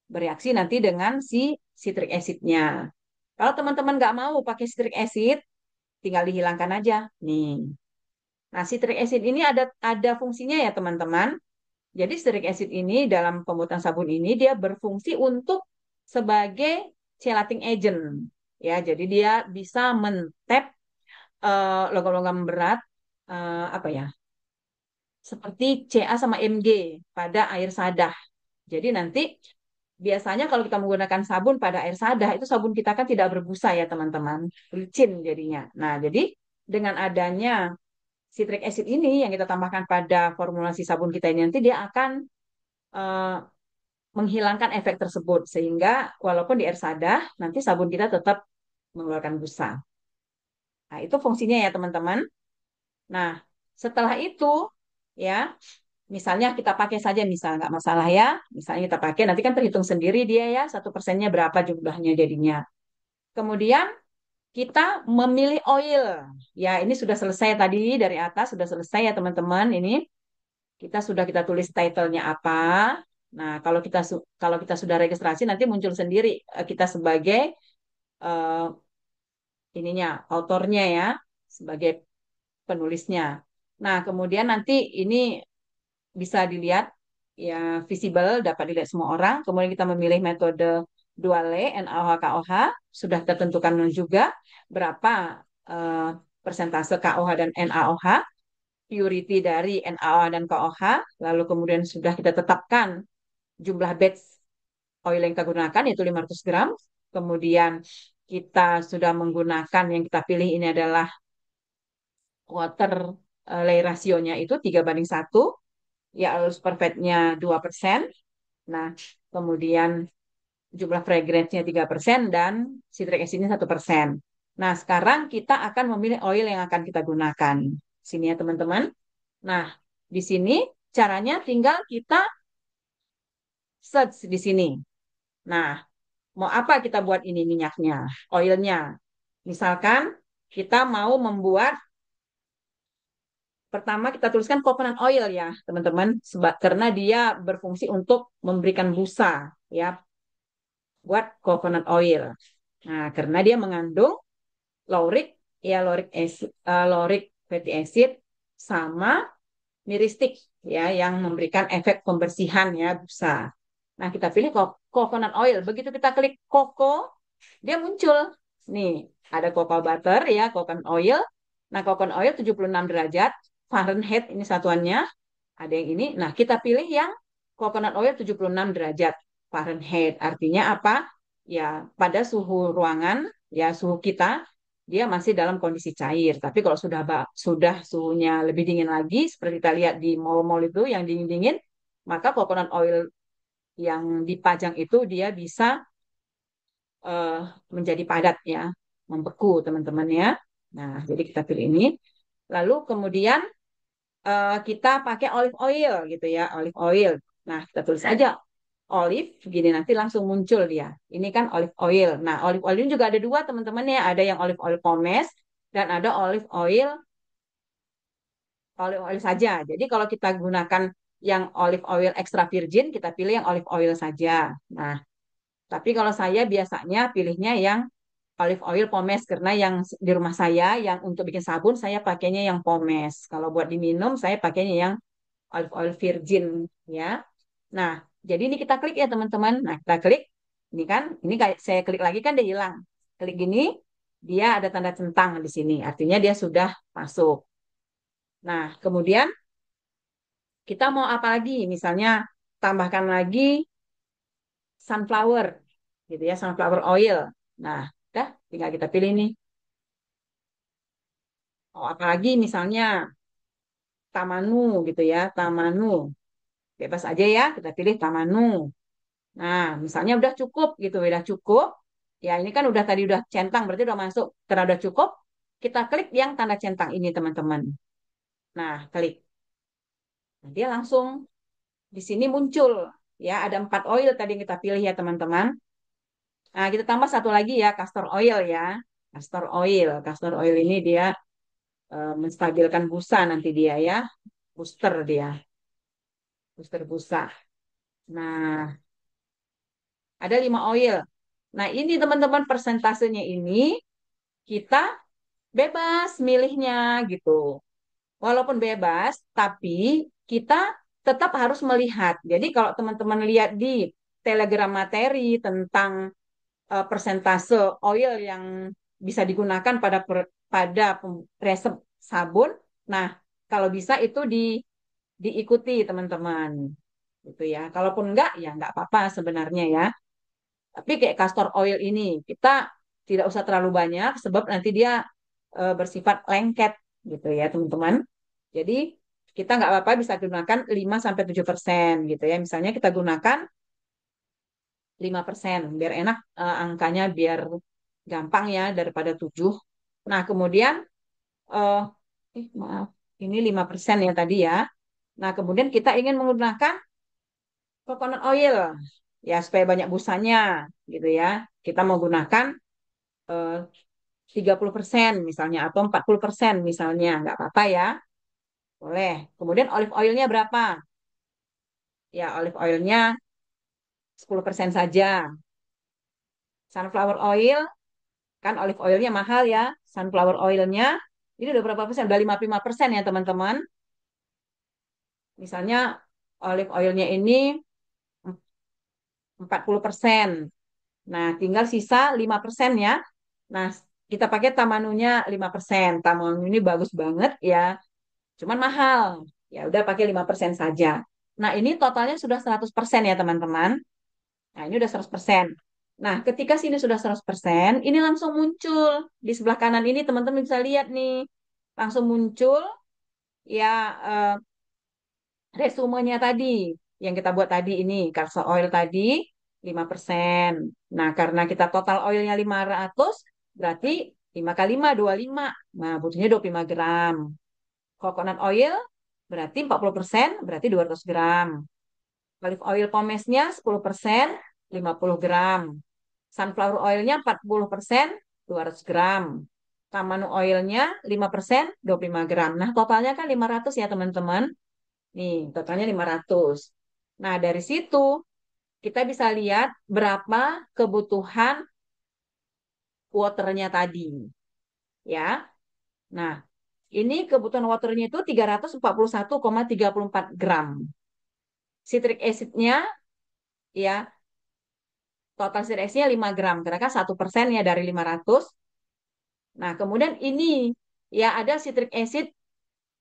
bereaksi nanti dengan si citric acidnya. Kalau teman-teman nggak mau pakai citric acid, tinggal dihilangkan aja. Nih. Nah, citric acid ini ada fungsinya ya teman-teman. Jadi citric acid ini dalam pembuatan sabun ini dia berfungsi untuk sebagai chelating agent. Ya, jadi dia bisa mentap logam-logam berat apa ya? Seperti Ca sama Mg pada air sadah. Jadi nanti biasanya kalau kita menggunakan sabun pada air sadah itu sabun kita kan tidak berbusa ya teman-teman, licin jadinya. Nah, jadi dengan adanya citric acid ini yang kita tambahkan pada formulasi sabun kita ini nanti dia akan eh, menghilangkan efek tersebut sehingga walaupun di air sadah nanti sabun kita tetap mengeluarkan busa. Nah, itu fungsinya ya teman-teman. Nah, setelah itu ya misalnya kita pakai saja misal nggak masalah ya. Misalnya kita pakai nanti kan terhitung sendiri dia ya 1%-nya berapa jumlahnya jadinya. Kemudian kita memilih oil. Ya, ini sudah selesai tadi dari atas sudah selesai ya teman-teman. Ini kita tulis title-nya apa. Nah, kalau kita sudah registrasi nanti muncul sendiri kita sebagai eh, ininya autornya ya, sebagai penulisnya. Nah, kemudian nanti ini bisa dilihat ya visible dapat dilihat semua orang. Kemudian kita memilih metode 2L NaOH KOH sudah tertentukan juga berapa eh, persentase KOH dan NaOH, purity dari NaOH dan KOH, lalu kemudian sudah kita tetapkan jumlah batch oil yang kita gunakan yaitu 500 gram. Kemudian kita sudah menggunakan yang kita pilih ini adalah water lay rasionya itu 3:1, ya alus perfectnya 2%. Nah, kemudian jumlah fragrance-nya 3% dan citric acid-nya 1%. Nah, sekarang kita akan memilih oil yang akan kita gunakan. Sini ya teman-teman. Nah, di sini caranya tinggal kita search di sini. Nah, mau apa kita buat ini minyaknya, oilnya. Misalkan kita mau membuat, pertama kita tuliskan coconut oil ya, teman-teman, karena dia berfungsi untuk memberikan busa ya, buat coconut oil. Nah, karena dia mengandung lauric ya, lauric fatty acid sama miristik ya yang memberikan efek pembersihan ya busa. Nah, kita pilih coconut oil. Begitu kita klik koko, dia muncul. Nih, ada cocoa butter ya, coconut oil. Nah, coconut oil 76 derajat Fahrenheit ini satuannya. Ada yang ini. Nah, kita pilih yang coconut oil 76 derajat Fahrenheit. Artinya apa? Ya, pada suhu ruangan, ya suhu kita, dia masih dalam kondisi cair. Tapi kalau sudah suhunya lebih dingin lagi, seperti kita lihat di mall-mall itu yang dingin-dingin, maka coconut oil yang dipajang itu dia bisa eh, menjadi padat ya, membeku teman-teman ya. Nah, jadi kita pilih ini. Lalu kemudian kita pakai olive oil gitu ya, olive oil. Nah, kita tulis aja olive, gini nanti langsung muncul dia. Ini kan olive oil. Nah, olive oil ini juga ada dua teman-teman ya, ada yang olive oil pomace dan ada olive oil olive oil saja. Jadi kalau kita gunakan yang olive oil extra virgin, kita pilih yang olive oil saja. Nah, tapi kalau saya biasanya pilihnya yang olive oil pomace karena yang di rumah saya yang untuk bikin sabun saya pakainya yang pomace. Kalau buat diminum saya pakainya yang olive oil virgin ya. Nah, jadi ini kita klik ya teman-teman. Nah, kita klik. Ini kan, ini kayak saya klik lagi kan dia hilang. Klik gini, dia ada tanda centang di sini. Artinya dia sudah masuk. Nah, kemudian kita mau apa lagi? Misalnya tambahkan lagi sunflower gitu ya, sunflower oil. Nah, udah tinggal kita pilih nih. Oh, apalagi misalnya tamanu gitu ya, tamanu. Bebas aja ya, kita pilih tamanu. Nah, misalnya udah cukup gitu, udah cukup. Ya, ini kan udah tadi udah centang, berarti udah masuk. Karena udah cukup, kita klik yang tanda centang ini, teman-teman. Nah, klik. Nah, dia langsung di sini muncul. Ya, ada 4 oil tadi yang kita pilih ya, teman-teman. Nah, kita tambah satu lagi ya, castor oil ya. Castor oil. Castor oil ini dia menstabilkan busa nanti dia ya. Booster dia. Booster busa. Nah, ada 5 oil. Nah, ini teman-teman persentasenya ini kita bebas milihnya gitu. Walaupun bebas, tapi kita tetap harus melihat. Jadi kalau teman-teman lihat di Telegram materi tentang persentase oil yang bisa digunakan pada resep sabun, nah kalau bisa itu diikuti teman-teman. Gitu ya. Kalaupun enggak, ya enggak apa-apa sebenarnya ya. Tapi kayak castor oil ini kita tidak usah terlalu banyak sebab nanti dia bersifat lengket gitu ya teman-teman. Jadi kita nggak apa-apa bisa gunakan 5-7% gitu ya. Misalnya kita gunakan 5% biar enak angkanya biar gampang ya daripada 7. Nah, kemudian eh maaf, ini 5% ya tadi ya. Nah, kemudian kita ingin menggunakan coconut oil ya supaya banyak busanya gitu ya. Kita mau gunakan eh, 30% misalnya atau 40% misalnya, nggak apa-apa ya. Boleh. Kemudian olive oilnya berapa? Ya, olive oilnya 10% saja. Sunflower oil, kan olive oilnya mahal ya. Sunflower oilnya, ini udah berapa persen? Udah 55% ya teman-teman. Misalnya olive oilnya ini 40%. Nah, tinggal sisa 5% ya. Nah, kita pakai tamanunya 5%. Tamanu ini bagus banget ya. Cuman mahal. Ya udah pakai 5% saja. Nah, ini totalnya sudah 100% ya teman-teman. Nah, ini udah 100%. Nah, ketika sini sudah 100%, ini langsung muncul. Di sebelah kanan ini teman-teman bisa lihat nih. Langsung muncul ya eh, resumenya tadi. Yang kita buat tadi ini. Castor oil tadi 5%. Nah, karena kita total oilnya 500, berarti 5 kali 5, 25. Nah, butuhnya 25 gram. Coconut oil berarti 40%, berarti 200 gram. Olive oil pomesnya 10%, 50 gram. Sunflower oilnya 40%, 200 gram. Tamanu oilnya 5%, 25 gram. Nah, totalnya kan 500 ya, teman-teman. Nih, totalnya 500. Nah, dari situ kita bisa lihat berapa kebutuhan waternya tadi. Ya. Nah, ini kebutuhan waternya itu 341,34 gram. Citric acidnya ya total CDS-nya 5 gram, karena kan 1% ya dari 500. Nah, kemudian ini ya ada citric acid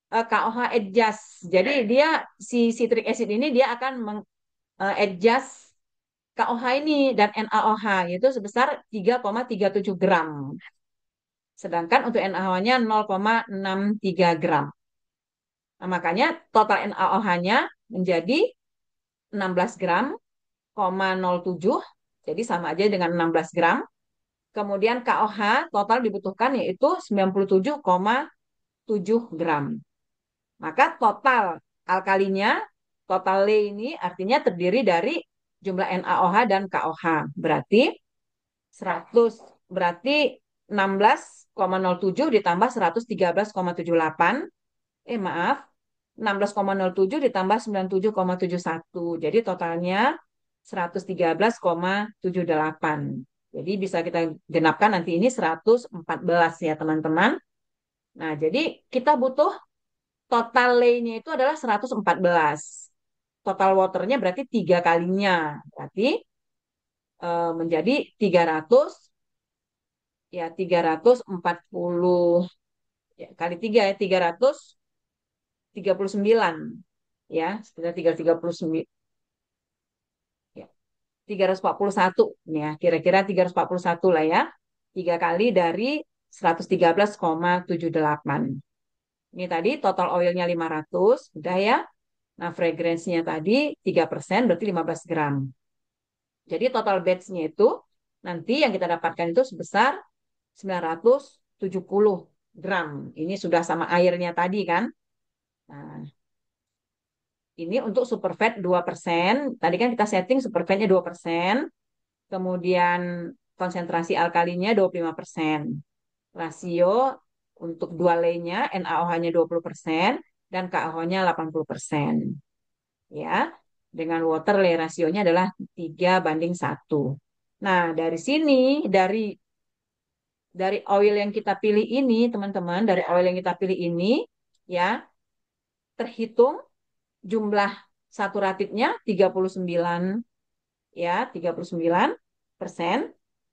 KOH adjust. Jadi dia si citric acid ini dia akan adjust KOH ini dan NaOH yaitu sebesar 3,37 gram. Sedangkan untuk NaOH-nya 0,63 gram. Nah, makanya total NaOH-nya menjadi 16 gram, 0,07. Jadi sama aja dengan 16 gram. Kemudian KOH total dibutuhkan yaitu 97,7 gram. Maka total alkalinya, total Le ini artinya terdiri dari jumlah NaOH dan KOH. Berarti 100, berarti 16,07 ditambah 113,78. Maaf. 16,07 ditambah 97,71. Jadi totalnya 113,78. Jadi bisa kita genapkan nanti ini 114 ya teman-teman. Nah, jadi kita butuh total lay-nya itu adalah 114. Total waternya berarti tiga kalinya. Berarti menjadi 300, ya 340 ya, kali 3 ya 339 ya sekitar 339 ya 341 nih ya kira-kira 341 lah ya 3 kali dari 113,78. Ini tadi total oilnya 500 udah ya. Nah fragrance-nya tadi 3% berarti 15 gram. Jadi total batch-nya itu nanti yang kita dapatkan itu sebesar 970 gram. Ini sudah sama airnya tadi kan. Nah, ini untuk superfat 2%. Tadi kan kita setting superfatnya 2%. Kemudian konsentrasi alkalinya 25%. Rasio untuk dua lainnya NaOH-nya 20% dan KaOH-nya 80%. Ya, dengan water lay rasionya adalah 3:1. Nah, dari sini, dari oil yang kita pilih ini, teman-teman, dari oil yang kita pilih ini, ya, terhitung jumlah saturatidnya 39 ya 39%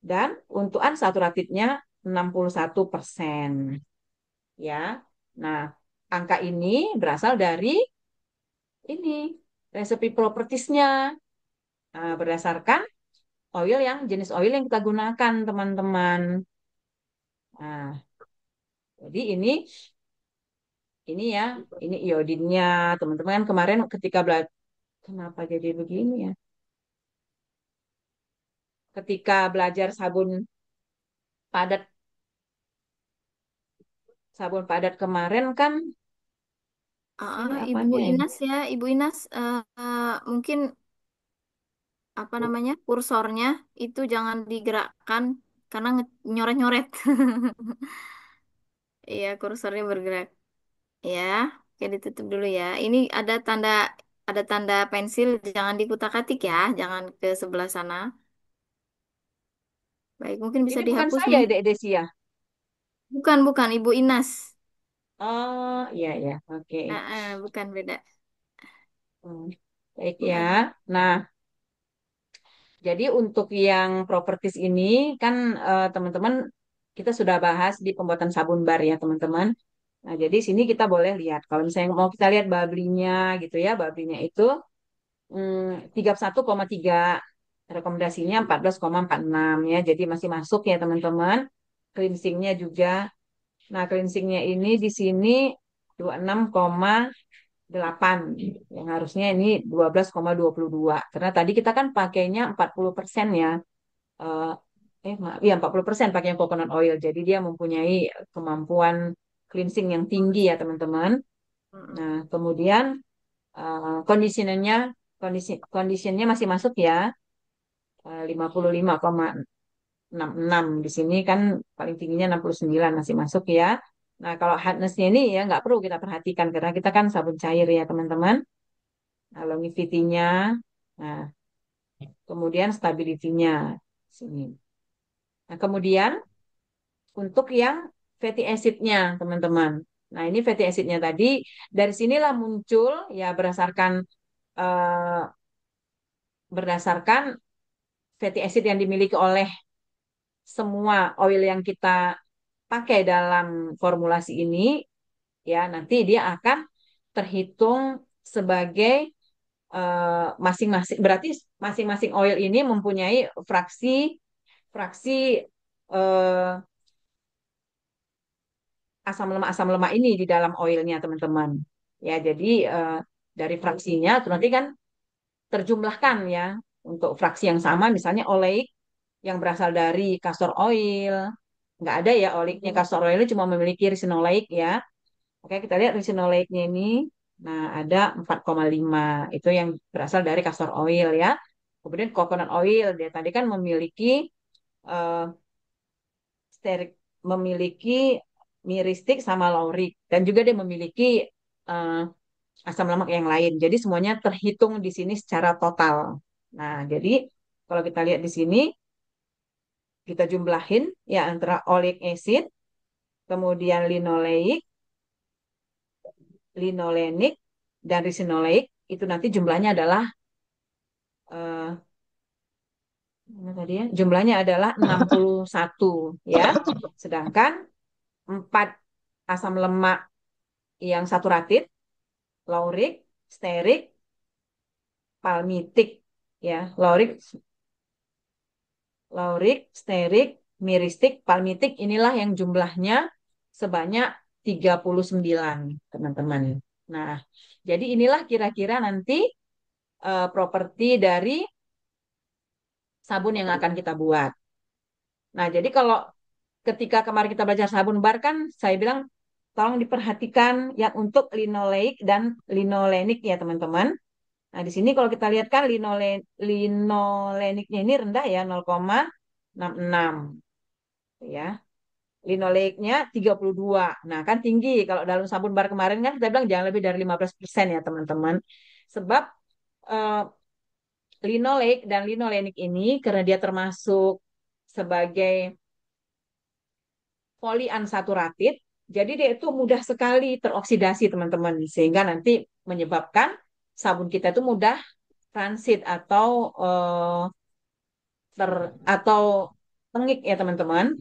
dan untukan saturatidnya 61% ya. Nah, angka ini berasal dari ini recipe propertiesnya. Nah, berdasarkan oil yang jenis oil yang kita gunakan, teman-teman. Nah, jadi ini ya, ini iodinnya, teman-teman. Kan kemarin ketika belajar kenapa jadi begini ya? Ketika belajar padat sabun padat kemarin kan ini Ibu apanya ya? Inas ya, Ibu Inas mungkin apa namanya kursornya itu jangan digerakkan karena nyoret-nyoret. Iya, kursornya bergerak. Ya, oke ditutup dulu ya. Ini ada tanda pensil, jangan dikutak-atik ya, jangan ke sebelah sana. Baik, mungkin bisa Ini bukan dihapus saya, nih. Dek Desia. Bukan, bukan Ibu Inas. Oh, iya ya, oke. Bukan beda. Hmm, baik ya. Mm-mm. Nah, jadi untuk yang properties ini kan teman-teman kita sudah bahas di pembuatan sabun bar ya, teman-teman. Nah, jadi sini kita boleh lihat kalau misalnya mau kita lihat bablinya gitu ya, bablinya itu 31,3, rekomendasinya 14,46 ya. Jadi masih masuk ya, teman-teman. Cleansingnya juga. Nah, cleansingnya ini di sini 26,8. Yang harusnya ini 12,22. Karena tadi kita kan pakainya 40% ya. Eh, maaf, ya 40% pakai yang coconut oil. Jadi dia mempunyai kemampuan cleansing yang tinggi ya, teman-teman. Nah, Mm-mm. kemudian conditionernya, conditionnya masih masuk ya. 55,66 di sini kan paling tingginya 69 masih masuk ya. Nah, kalau hardness-nya ini ya nggak perlu kita perhatikan karena kita kan sabun cair ya teman-teman. Nah, longevity-nya, nah, kemudian stability-nya sini. Nah, kemudian untuk yang fatty acid-nya teman-teman. Nah, ini fatty acid-nya tadi dari sinilah muncul ya eh, berdasarkan fatty acid yang dimiliki oleh semua oil yang kita pakai dalam formulasi ini ya nanti dia akan terhitung sebagai masing-masing berarti masing-masing oil ini mempunyai fraksi fraksi eh, asam lemak ini di dalam oilnya teman-teman ya jadi dari fraksinya terus nanti kan terjumlahkan ya untuk fraksi yang sama misalnya oleik yang berasal dari castor oil nggak ada ya oliknya castor oil ini cuma memiliki resinolaik ya. Oke, kita lihat resinolaiknya ini. Nah, ada 4,5. Itu yang berasal dari castor oil ya. Kemudian coconut oil, dia tadi kan memiliki eh, sterik, memiliki miristik sama laurik. Dan juga dia memiliki asam lemak yang lain. Jadi semuanya terhitung di sini secara total. Nah, jadi kalau kita lihat di sini, kita jumlahin ya antara oleic acid, kemudian linoleik, linolenik, dan risinoleik, itu nanti jumlahnya adalah eh, mana tadi ya? Jumlahnya adalah 61 ya. Sedangkan 4 asam lemak yang saturated, laurik, sterik, palmitik ya. Laurik, sterik, miristik, palmitik inilah yang jumlahnya sebanyak 39, teman-teman. Nah, jadi inilah kira-kira nanti properti dari sabun yang akan kita buat. Nah, jadi kalau ketika kemarin kita belajar sabun bar kan saya bilang tolong diperhatikan yang untuk linoleik dan linolenik ya, teman-teman. Nah, di sini kalau kita lihat kan linoleniknya ini rendah ya 0,66 ya. Linoleiknya 32. Nah, kan tinggi. Kalau dalam sabun bar kemarin kan kita bilang jangan lebih dari 15% ya, teman-teman. Sebab eh, linoleik dan linolenik ini karena dia termasuk sebagai poliunsaturated, jadi dia itu mudah sekali teroksidasi, teman-teman. Sehingga nanti menyebabkan sabun kita itu mudah transit ter atau tengik ya, teman-teman.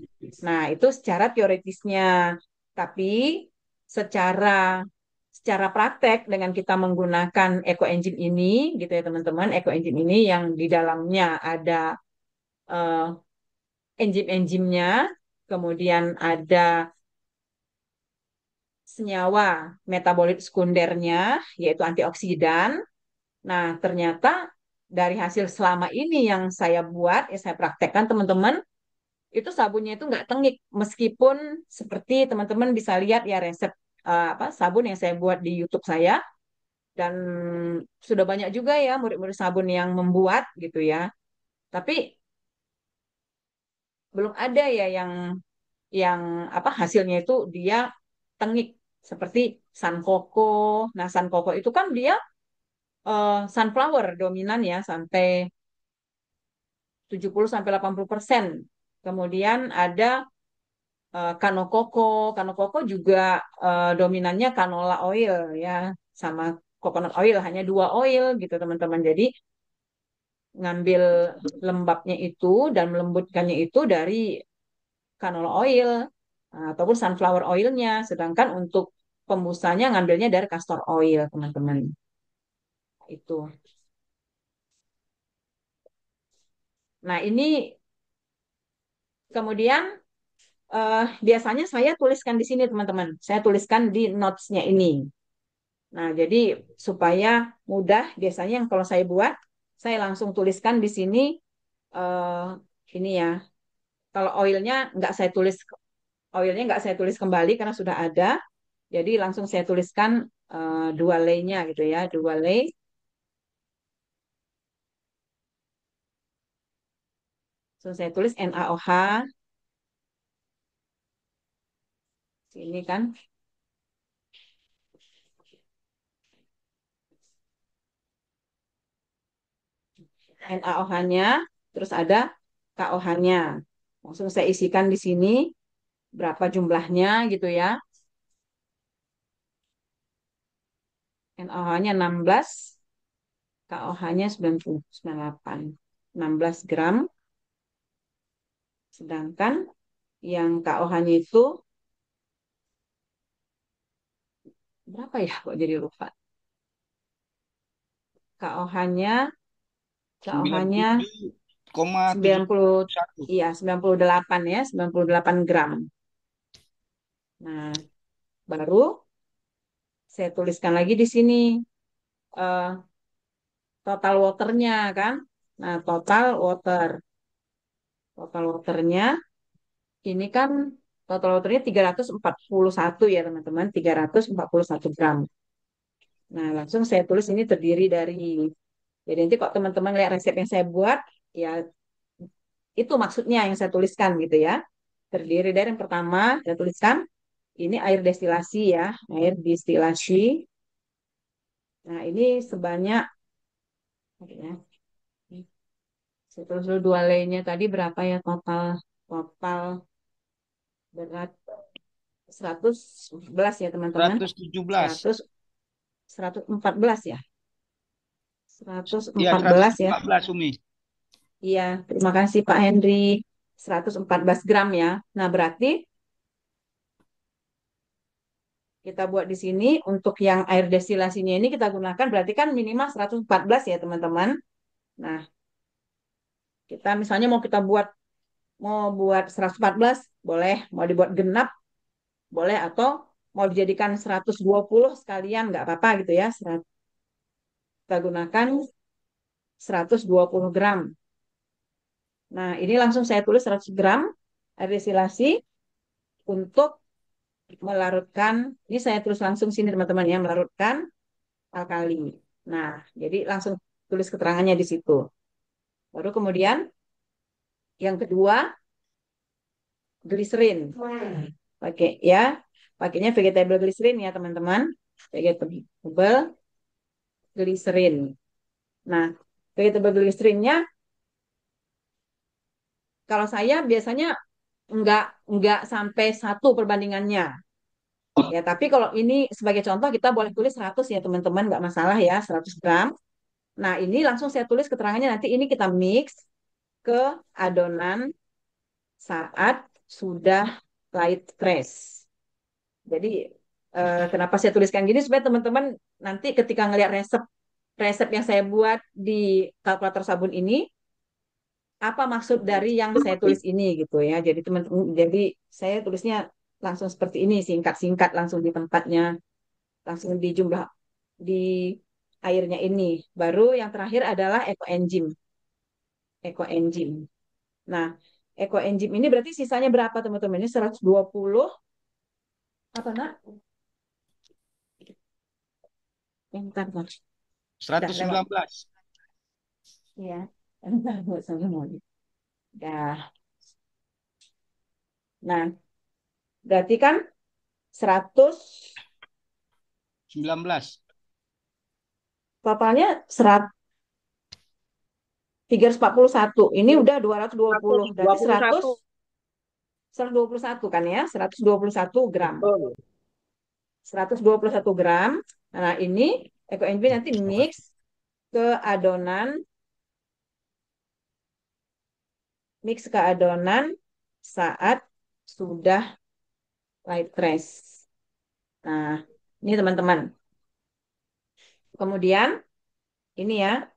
Nah, itu secara teoritisnya. Tapi secara secara praktek dengan kita menggunakan eco engine ini gitu ya, teman-teman. Eco engine ini yang di dalamnya ada eh, enzim-enzimnya, kemudian ada senyawa metabolit sekundernya yaitu antioksidan. Nah, ternyata dari hasil selama ini yang saya buat, ya saya praktekkan, teman-teman, itu sabunnya itu nggak tengik meskipun seperti teman-teman bisa lihat ya resep apa sabun yang saya buat di YouTube saya, dan sudah banyak juga ya murid-murid sabun yang membuat gitu ya, tapi belum ada ya yang apa hasilnya itu dia tengik seperti Sankoko. Nah, Sankoko itu kan dia sunflower dominan ya sampai 70 sampai 80%. Kemudian ada Kanokoko. Kanokoko juga dominannya canola oil ya, sama coconut oil, hanya dua oil gitu, teman-teman. Jadi ngambil lembabnya itu dan melembutkannya itu dari canola oil ataupun sunflower oilnya. Sedangkan untuk pembusanya ngambilnya dari castor oil, teman-teman. Itu. Nah, ini kemudian biasanya saya tuliskan di sini, teman-teman. Saya tuliskan di notes-nya ini. Nah, jadi supaya mudah, biasanya yang kalau saya buat, saya langsung tuliskan di sini eh, ini ya. Kalau oilnya nggak saya tulis kembali karena sudah ada. Jadi langsung saya tuliskan dua lay-nya gitu ya, dua lay. So, saya tulis NaOH ini kan NaOH-nya, terus ada KOH-nya. Langsung saya isikan di sini berapa jumlahnya gitu ya. NaOH-nya 16, KOH-nya 98, 16 gram. Sedangkan yang KOH-nya itu berapa ya? Kok jadi lupa. KOH-nya sembilan KOH-nya puluh tujuh koma tujuh 90, satu. iya 98 ya, 98 gram. Nah, baru saya tuliskan lagi di sini eh, total waternya kan. Nah, total waternya ini kan total waternya 341 ya, teman-teman, 341 gram. Nah, langsung saya tulis ini terdiri dari, jadi nanti kok teman-teman lihat resep yang saya buat, ya itu maksudnya yang saya tuliskan gitu ya. Terdiri dari yang pertama, saya tuliskan ini air destilasi ya, air destilasi Nah, ini sebanyak, ya, saya tulis dulu dua lainnya tadi berapa ya total total berat 111 ya teman-teman. 117. 100 114 ya. seratus Iya, empat seratus belas ya. empat belas Umi. Iya, terima kasih Pak Henry. 114 gram ya. Nah, berarti kita buat di sini untuk yang air destilasinya ini kita gunakan berarti kan minimal 114 ya teman-teman. Nah, kita misalnya mau buat 114 boleh, mau dibuat genap boleh atau mau dijadikan 120 sekalian nggak apa-apa gitu ya. Kita gunakan 120 gram. Nah, ini langsung saya tulis 100 gram air destilasi untuk melarutkan, ini saya tulis langsung sini teman-teman ya, melarutkan alkali. Nah, jadi langsung tulis keterangannya di situ. Baru kemudian yang kedua, glycerin. Pakai ya, pakainya vegetable glycerin ya teman-teman. Vegetable glycerin. Nah, vegetable glycerinnya kalau saya biasanya nggak nggak sampai 1 perbandingannya. Ya, tapi kalau ini sebagai contoh kita boleh tulis 100 ya teman-teman, nggak masalah ya, 100 gram. Nah, ini langsung saya tulis keterangannya nanti ini kita mix ke adonan saat sudah light press. Jadi kenapa saya tuliskan gini supaya teman-teman nanti ketika ngelihat resep resep yang saya buat di kalkulator sabun ini apa maksud dari yang saya tulis ini gitu ya. Jadi teman-teman jadi saya tulisnya langsung seperti ini singkat-singkat langsung di tempatnya, langsung di jumlah di airnya ini. Baru yang terakhir adalah ekoenzim. Ekoenzim. Nah, ekoenzim ini berarti sisanya berapa teman-teman? Ini 120 apa nak? Bentar, bentar. Udah Seratus lewat. sembilan belas. Iya. Bentar, nggak sampai mau. Udah. Nah, berarti kan 100 Sembilan belas. totalnya 341. Ini udah 220. Berarti 100 121. 121 kan ya? 121 gram. Betul. 121 gram. Nah, ini EcoNB nanti mix ke adonan saat sudah light press. Nah, ini teman-teman. Kemudian ini ya.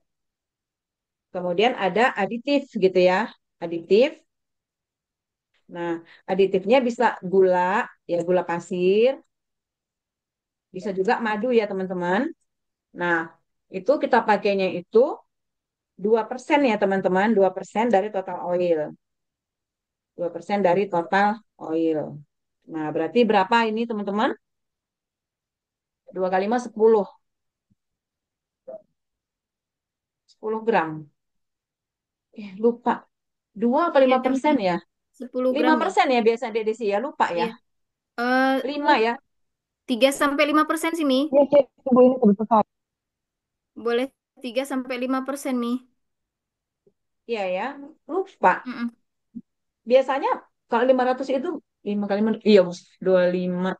Kemudian ada aditif gitu ya. Aditif. Nah, aditifnya bisa gula, ya gula pasir, bisa juga madu ya teman-teman. Nah, itu kita pakainya itu 2% ya teman-teman, 2% dari total oil. 2% dari total oil. Nah, berarti berapa ini teman-teman? 2 kali 5 10. 10 gram. Lupa. 2 atau Iya, 5% teman. ya? 10 lima gram ya. persen ya biasa Desi ya, lupa ya. Iya. Eh, 5 ya. 3 sampai 5% sih, Mi. Iya, Cik. Tunggu ini kebetulan. Boleh 3 sampai 5% Mi. Iya ya, lupa. Mm-mm. Biasanya kalau 500 itu 5 kali iya, Bos. 25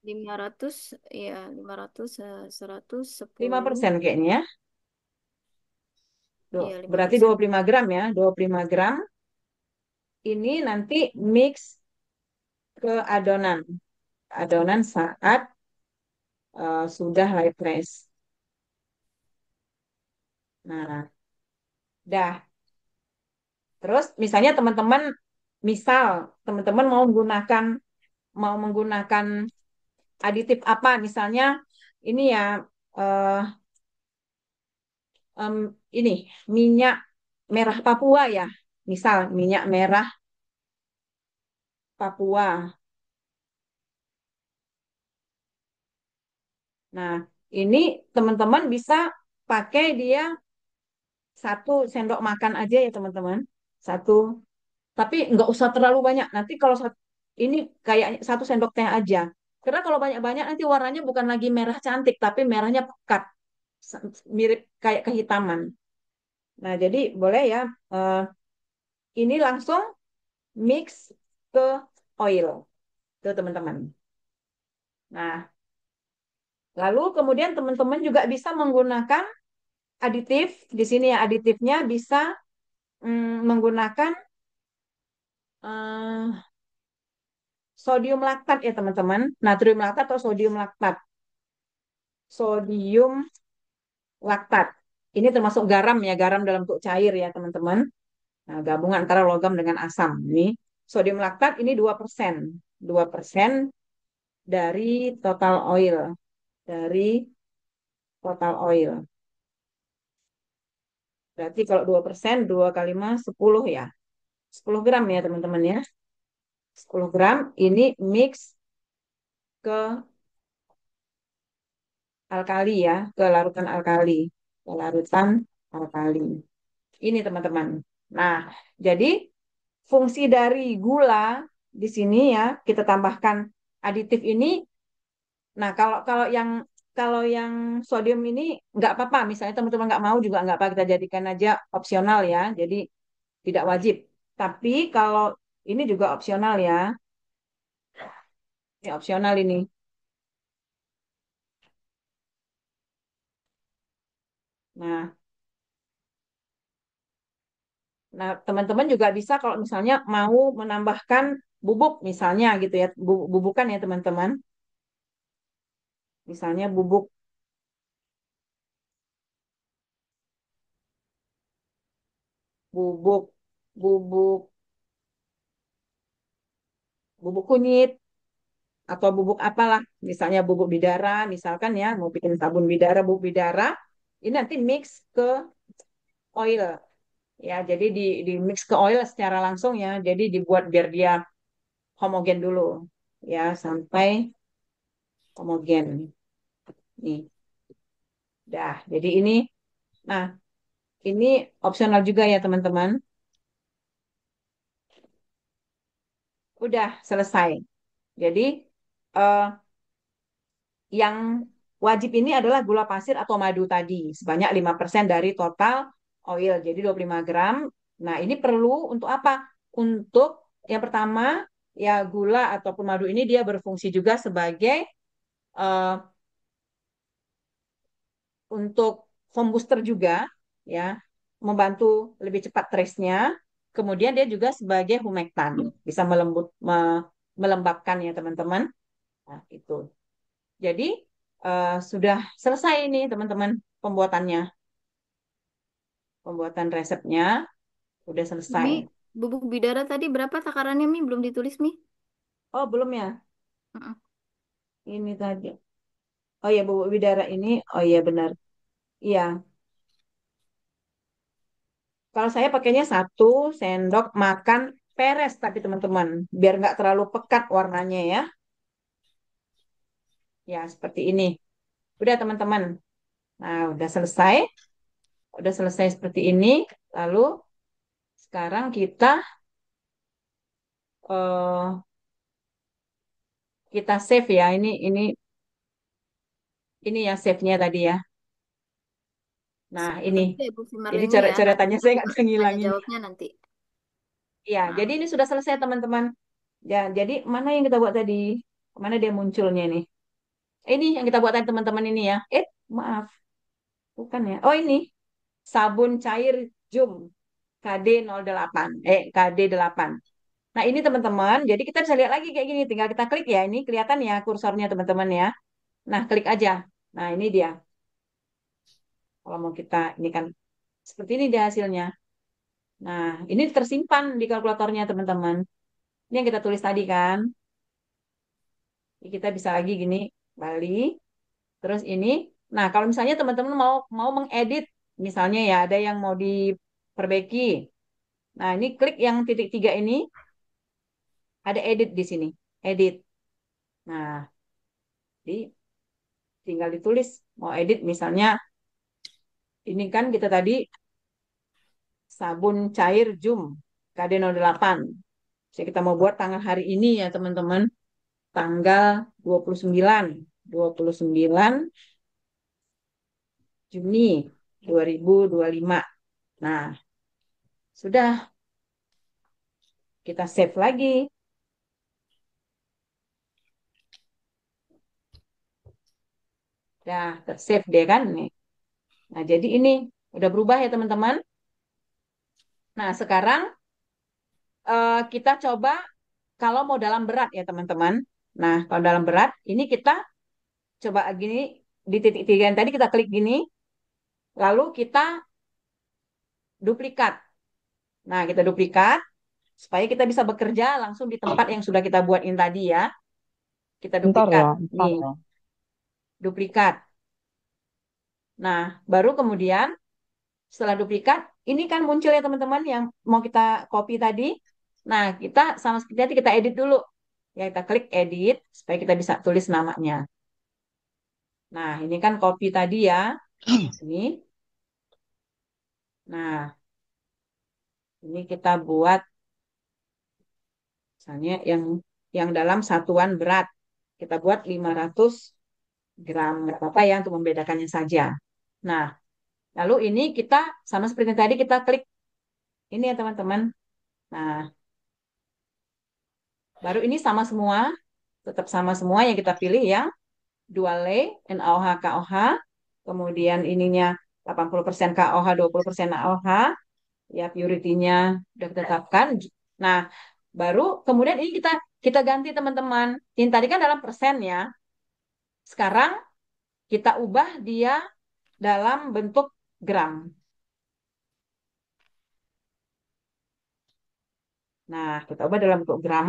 500 ya 500 100 10 5% kayaknya ya. iya lima Berarti persen 25 gram ya, 25 gram. Ini nanti mix ke adonan. Adonan saat sudah light press. Nah, dah. Terus misalnya misal teman-teman mau menggunakan aditif apa, misalnya ini ya eh, em, ini minyak merah Papua ya, misal minyak merah Papua. Nah, ini teman-teman bisa pakai dia 1 sendok makan aja ya teman-teman. Satu, tapi nggak usah terlalu banyak. Nanti kalau ini kayak 1 sendok teh aja. Karena kalau banyak-banyak nanti warnanya bukan lagi merah cantik, tapi merahnya pekat. mirip kayak kehitaman. Nah, jadi boleh ya, eh, ini langsung mix ke oil, tuh teman-teman. Nah, lalu kemudian teman-teman juga bisa menggunakan aditif. Di sini ya aditifnya bisa menggunakan eh, sodium laktat ya teman-teman. Natrium laktat atau sodium laktat. Sodium laktat. Ini termasuk garam ya, garam dalam bentuk cair ya teman-teman. Nah, gabungan antara logam dengan asam. Ini sodium laktat ini 2%. 2% dari total oil. Dari total oil. Berarti kalau 2%, 2 kali 5, 10 ya. 10 gram ya teman-teman ya. 10 gram ini mix ke alkali ya, ke larutan alkali. Ke larutan alkali. Ini teman-teman. Nah, jadi fungsi dari gula di sini ya, kita tambahkan aditif ini. Nah, kalau yang sodium ini nggak apa-apa. Misalnya teman-teman nggak mau juga nggak apa, kita jadikan aja opsional ya. Jadi tidak wajib. Tapi kalau ini juga opsional ya. Ini opsional ini. Nah, nah teman-teman juga bisa kalau misalnya mau menambahkan bubuk misalnya gitu ya, bubukan ya teman-teman. Misalnya bubuk, bubuk, bubuk kunyit atau bubuk apalah, misalnya bubuk bidara, misalkan ya mau bikin sabun bidara, bubuk bidara, ini nanti mix ke oil ya. Jadi di mix ke oil secara langsung ya. Jadi dibuat biar dia homogen dulu ya sampai homogen nih. Dah, jadi ini, nah ini opsional juga ya teman-teman. Udah selesai. Jadi eh, yang wajib ini adalah gula pasir atau madu tadi sebanyak 5% dari total oil. Jadi 25 gram. Nah, ini perlu untuk apa? Untuk yang pertama ya gula ataupun madu ini dia berfungsi juga sebagai eh, untuk foam booster juga ya, membantu lebih cepat trace-nya. Kemudian dia juga sebagai humektan, bisa melembabkan ya teman-teman. Nah, itu. Jadi sudah selesai ini teman-teman pembuatannya. Pembuatan resepnya sudah selesai. Mi, bubuk bidara tadi berapa takarannya, Mi? Belum ditulis, Mi? Oh, belum ya? Mm-mm. Ini tadi. Oh ya, bubuk bidara ini. Oh iya benar. Iya. Kalau saya pakainya 1 sendok makan peres tapi teman-teman. Biar nggak terlalu pekat warnanya ya. Ya, seperti ini. Udah teman-teman. Nah, udah selesai. Udah selesai seperti ini. Lalu sekarang eh, kita save ya. Ini ya save-nya tadi ya. Nah, ini. Sebentar ya, Bu Jadi Sumarlini ya. Nanti coret-coretannya saya aku nggak bisa kasih tanya ngilangin. jawabnya nanti. Ya, jadi Maaf. ini sudah selesai teman-teman. Ya, jadi mana yang kita buat tadi? Mana dia munculnya nih? Ini yang kita buat tadi teman-teman ini ya. Maaf, bukan ya. Oh, ini sabun cair Jum KD08. KD8. Nah, ini teman-teman. Jadi kita bisa lihat lagi kayak gini. Tinggal kita klik ya. Ini kelihatan ya kursornya teman-teman ya. Nah, klik aja. Nah, ini dia. Kalau mau kita, ini kan seperti ini dia hasilnya. Nah, ini tersimpan di kalkulatornya teman-teman. Ini yang kita tulis tadi kan. Jadi kita bisa lagi gini, Bali. Terus ini, nah kalau misalnya teman-teman mau mau mengedit, misalnya ya ada yang mau diperbaiki. Nah ini klik yang titik 3 ini, ada edit di sini, edit. Nah, di tinggal ditulis mau edit misalnya ini kan kita tadi sabun cair Jum KD08. Jadi kita mau buat tanggal hari ini ya teman-teman, tanggal 29, 29 Juni 2025. Nah, sudah kita save lagi. Nah, save deh kan nih. Nah, jadi ini udah berubah ya teman-teman. Nah, sekarang kita coba kalau mau dalam berat ya teman-teman. Nah, kalau dalam berat, ini kita coba gini, di titik tiga yang tadi kita klik gini, lalu kita duplikat. Nah, kita duplikat supaya kita bisa bekerja langsung di tempat yang sudah kita buatin tadi ya. Kita Bentar duplikat. ya, bentar Nih, ya. duplikat. Nah, baru kemudian setelah duplikat, ini kan muncul ya teman-teman yang mau kita copy tadi. Nah, kita sama seperti tadi kita edit dulu. Ya, kita klik edit supaya kita bisa tulis namanya. Nah, ini kan copy tadi ya. Ini. Nah, ini kita buat misalnya yang dalam satuan berat. Kita buat 500 gram. Nggak apa-apa ya untuk membedakannya saja. Nah, lalu ini kita sama seperti tadi kita klik ini ya teman-teman. Nah, baru ini sama semua, tetap sama semua yang kita pilih yang dual lay, NaOH, KOH, kemudian ininya 80% KOH, 20% NaOH, ya purity-nya sudah ditetapkan. Nah, baru kemudian ini kita kita ganti teman-teman. Ini tadi kan dalam persen ya. Sekarang kita ubah dia dalam bentuk gram. Nah, kita ubah dalam bentuk gram.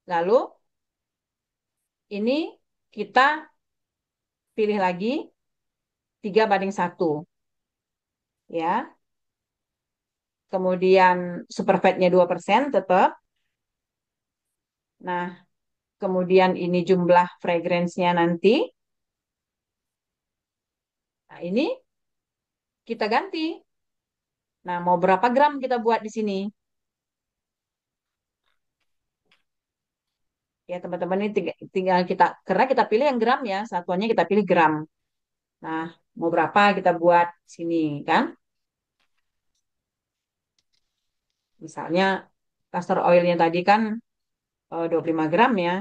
Lalu ini kita pilih lagi 3:1 ya. Kemudian superfat-nya 2% tetap. Nah, kemudian ini jumlah fragrance-nya nanti. Nah, ini kita ganti. Nah, mau berapa gram kita buat di sini? Ya, teman-teman ini tinggal kita, karena kita pilih yang gram ya, satuannya kita pilih gram. Nah, mau berapa kita buat sini kan? Misalnya castor oilnya tadi kan 25 gram ya.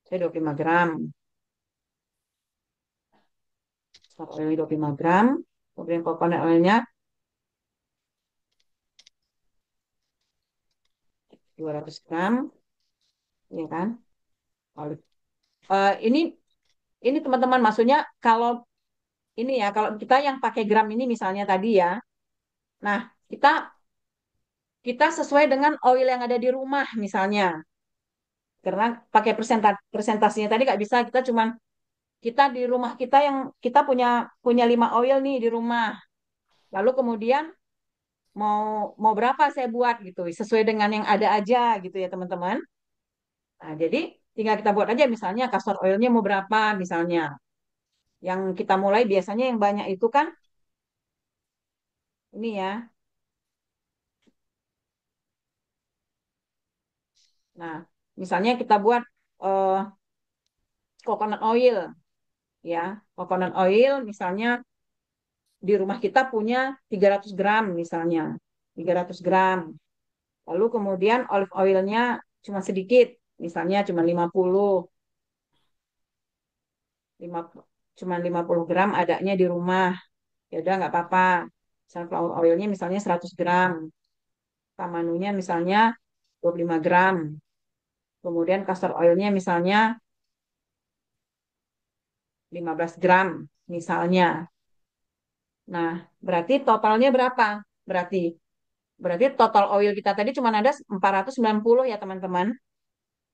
Saya 25 gram. Castor oilnya 25 gram. Kemudian coconut oilnya 200 gram. Ya kan? Olive. Ini teman-teman maksudnya kalau ini ya, kalau kita yang pakai gram ini misalnya tadi ya. Nah, kita kita sesuai dengan oil yang ada di rumah misalnya. Karena pakai presentasinya tadi nggak bisa, kita cuman kita di rumah kita yang kita punya punya 5 oil nih di rumah. Lalu kemudian mau mau berapa saya buat gitu, sesuai dengan yang ada aja gitu ya teman-teman. Nah, jadi tinggal kita buat aja misalnya castor oilnya mau berapa misalnya. Yang kita mulai biasanya yang banyak itu kan ini ya. Nah, misalnya kita buat eh, coconut oil ya. Coconut oil misalnya di rumah kita punya 300 gram misalnya. 300 gram. Lalu kemudian olive oilnya cuma sedikit, misalnya cuma 50 gram adanya di rumah. Ya udah nggak apa-apa. Sunflower oilnya misalnya 100 gram. Tamanunya misalnya 25 gram. Kemudian castor oilnya misalnya 15 gram misalnya. Nah, berarti totalnya berapa? Berarti berarti total oil kita tadi cuma ada 490 ya teman-teman.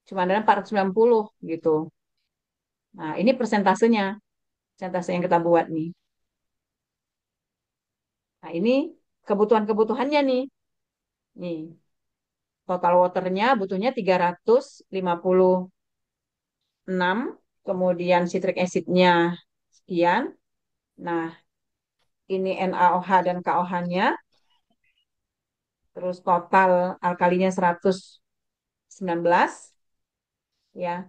Cuma ada 490 gitu. Nah, ini persentasenya, persentase yang kita buat nih. Nah, ini kebutuhan-kebutuhannya nih. Nih, total waternya butuhnya 356, kemudian citric acidnya sekian. Nah, ini NaOH dan KOH-nya, terus total alkalinya 119, ya.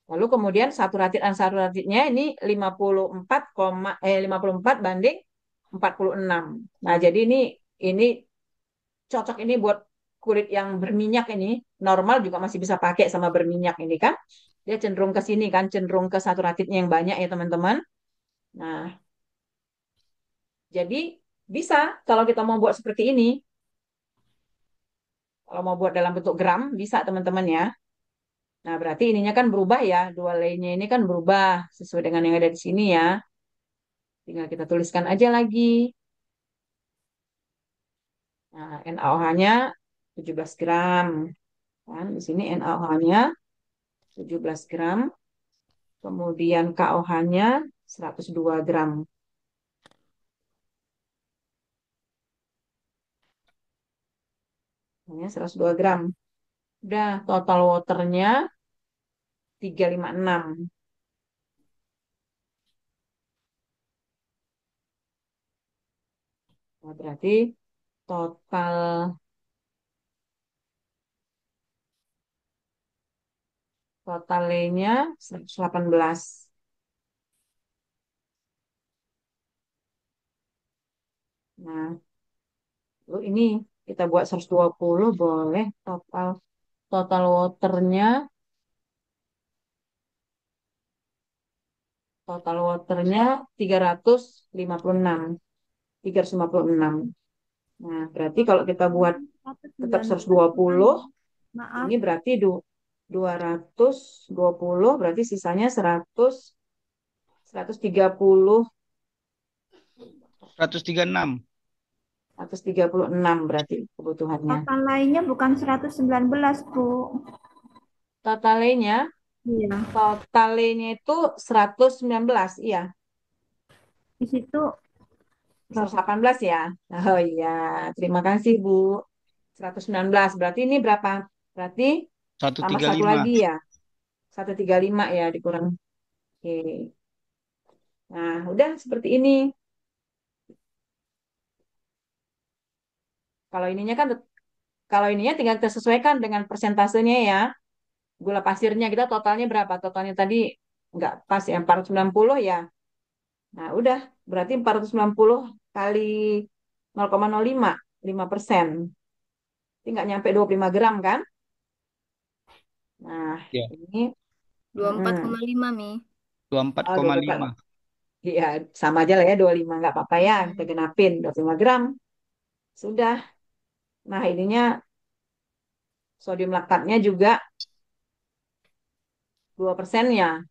Lalu kemudian saturatnya ini 54 banding 46. Nah, jadi ini cocok ini buat kulit yang berminyak ini. Normal juga masih bisa pakai sama berminyak ini kan. Dia cenderung ke sini kan, cenderung ke saturatnya yang banyak ya teman-teman. Nah, jadi bisa kalau kita mau buat seperti ini. Kalau mau buat dalam bentuk gram, bisa teman-teman ya. Nah, berarti ininya kan berubah ya. Dua lainnya ini kan berubah sesuai dengan yang ada di sini ya. Tinggal kita tuliskan aja lagi. Nah, NaOH-nya 17 gram. Kan? Di sini NaOH-nya 17 gram. Kemudian KOH-nya 102 gram. Ini 102 gram. Udah, total waternya 356. Nah, berarti total totalnya 118. Nah, lalu ini kita buat 120 boleh total waternya total waternya 356. 356. Nah, berarti kalau kita buat tetap 120, 190. Maaf, ini berarti 220, berarti sisanya 130, 136. 136 berarti kebutuhannya. total lainnya bukan 119, Bu. Totalnya, Iya, totalnya itu 119, iya. di situ berapa? 118 ya. Oh iya, terima kasih Bu. 119, berarti ini berapa? Berarti tambah satu 135. lagi ya. 135 ya dikurang. Oke. Nah, udah seperti ini. Kalau ininya kan kalau ininya tinggal kita sesuaikan dengan persentasenya ya. Gula pasirnya kita totalnya berapa? Totalnya tadi nggak pas ya 490 ya. Nah, udah berarti 490 kali 0,05, 5%. Ini nggak nyampe 25 gram kan? Nah, Ya, ini Dua empat koma mm-mm. lima Mi. Oh, 24. 24,5. Iya, sama aja lah ya 25 nggak apa-apa ya. Kita Mm-mm. genapin 25 gram. Sudah. Nah, ininya sodium laktatnya juga 2% ya.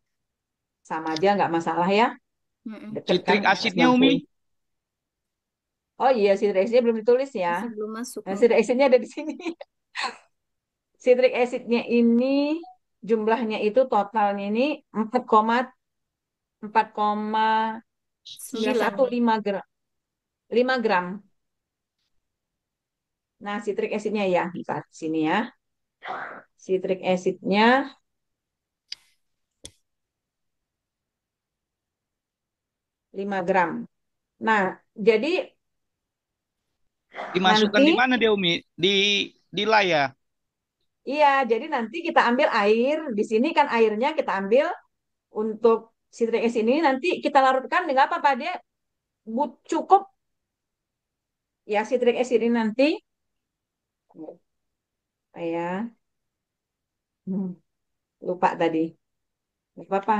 Sama aja nggak masalah ya. Mm-mm. Deket kan Citrik asidnya, Umi? 160. Oh iya, citric acidnya belum ditulis ya. Masih belum masuk Nah, Mi. citric acidnya ada di sini. Citric acidnya ini jumlahnya itu totalnya ini 9 Mi. 4,415 gram. 5 gram. Nah, citric acidnya ya, di sini ya. Citric acidnya 5 gram. Nah, jadi Dimasukkan nanti, di mana dia, Umi? Di layar. iya, jadi nanti kita ambil air. Di sini kan airnya kita ambil untuk citric acid ini nanti kita larutkan dengan apa, Pak? Dia cukup ya citric acid ini nanti. Saya lupa tadi. Nggak apa-apa,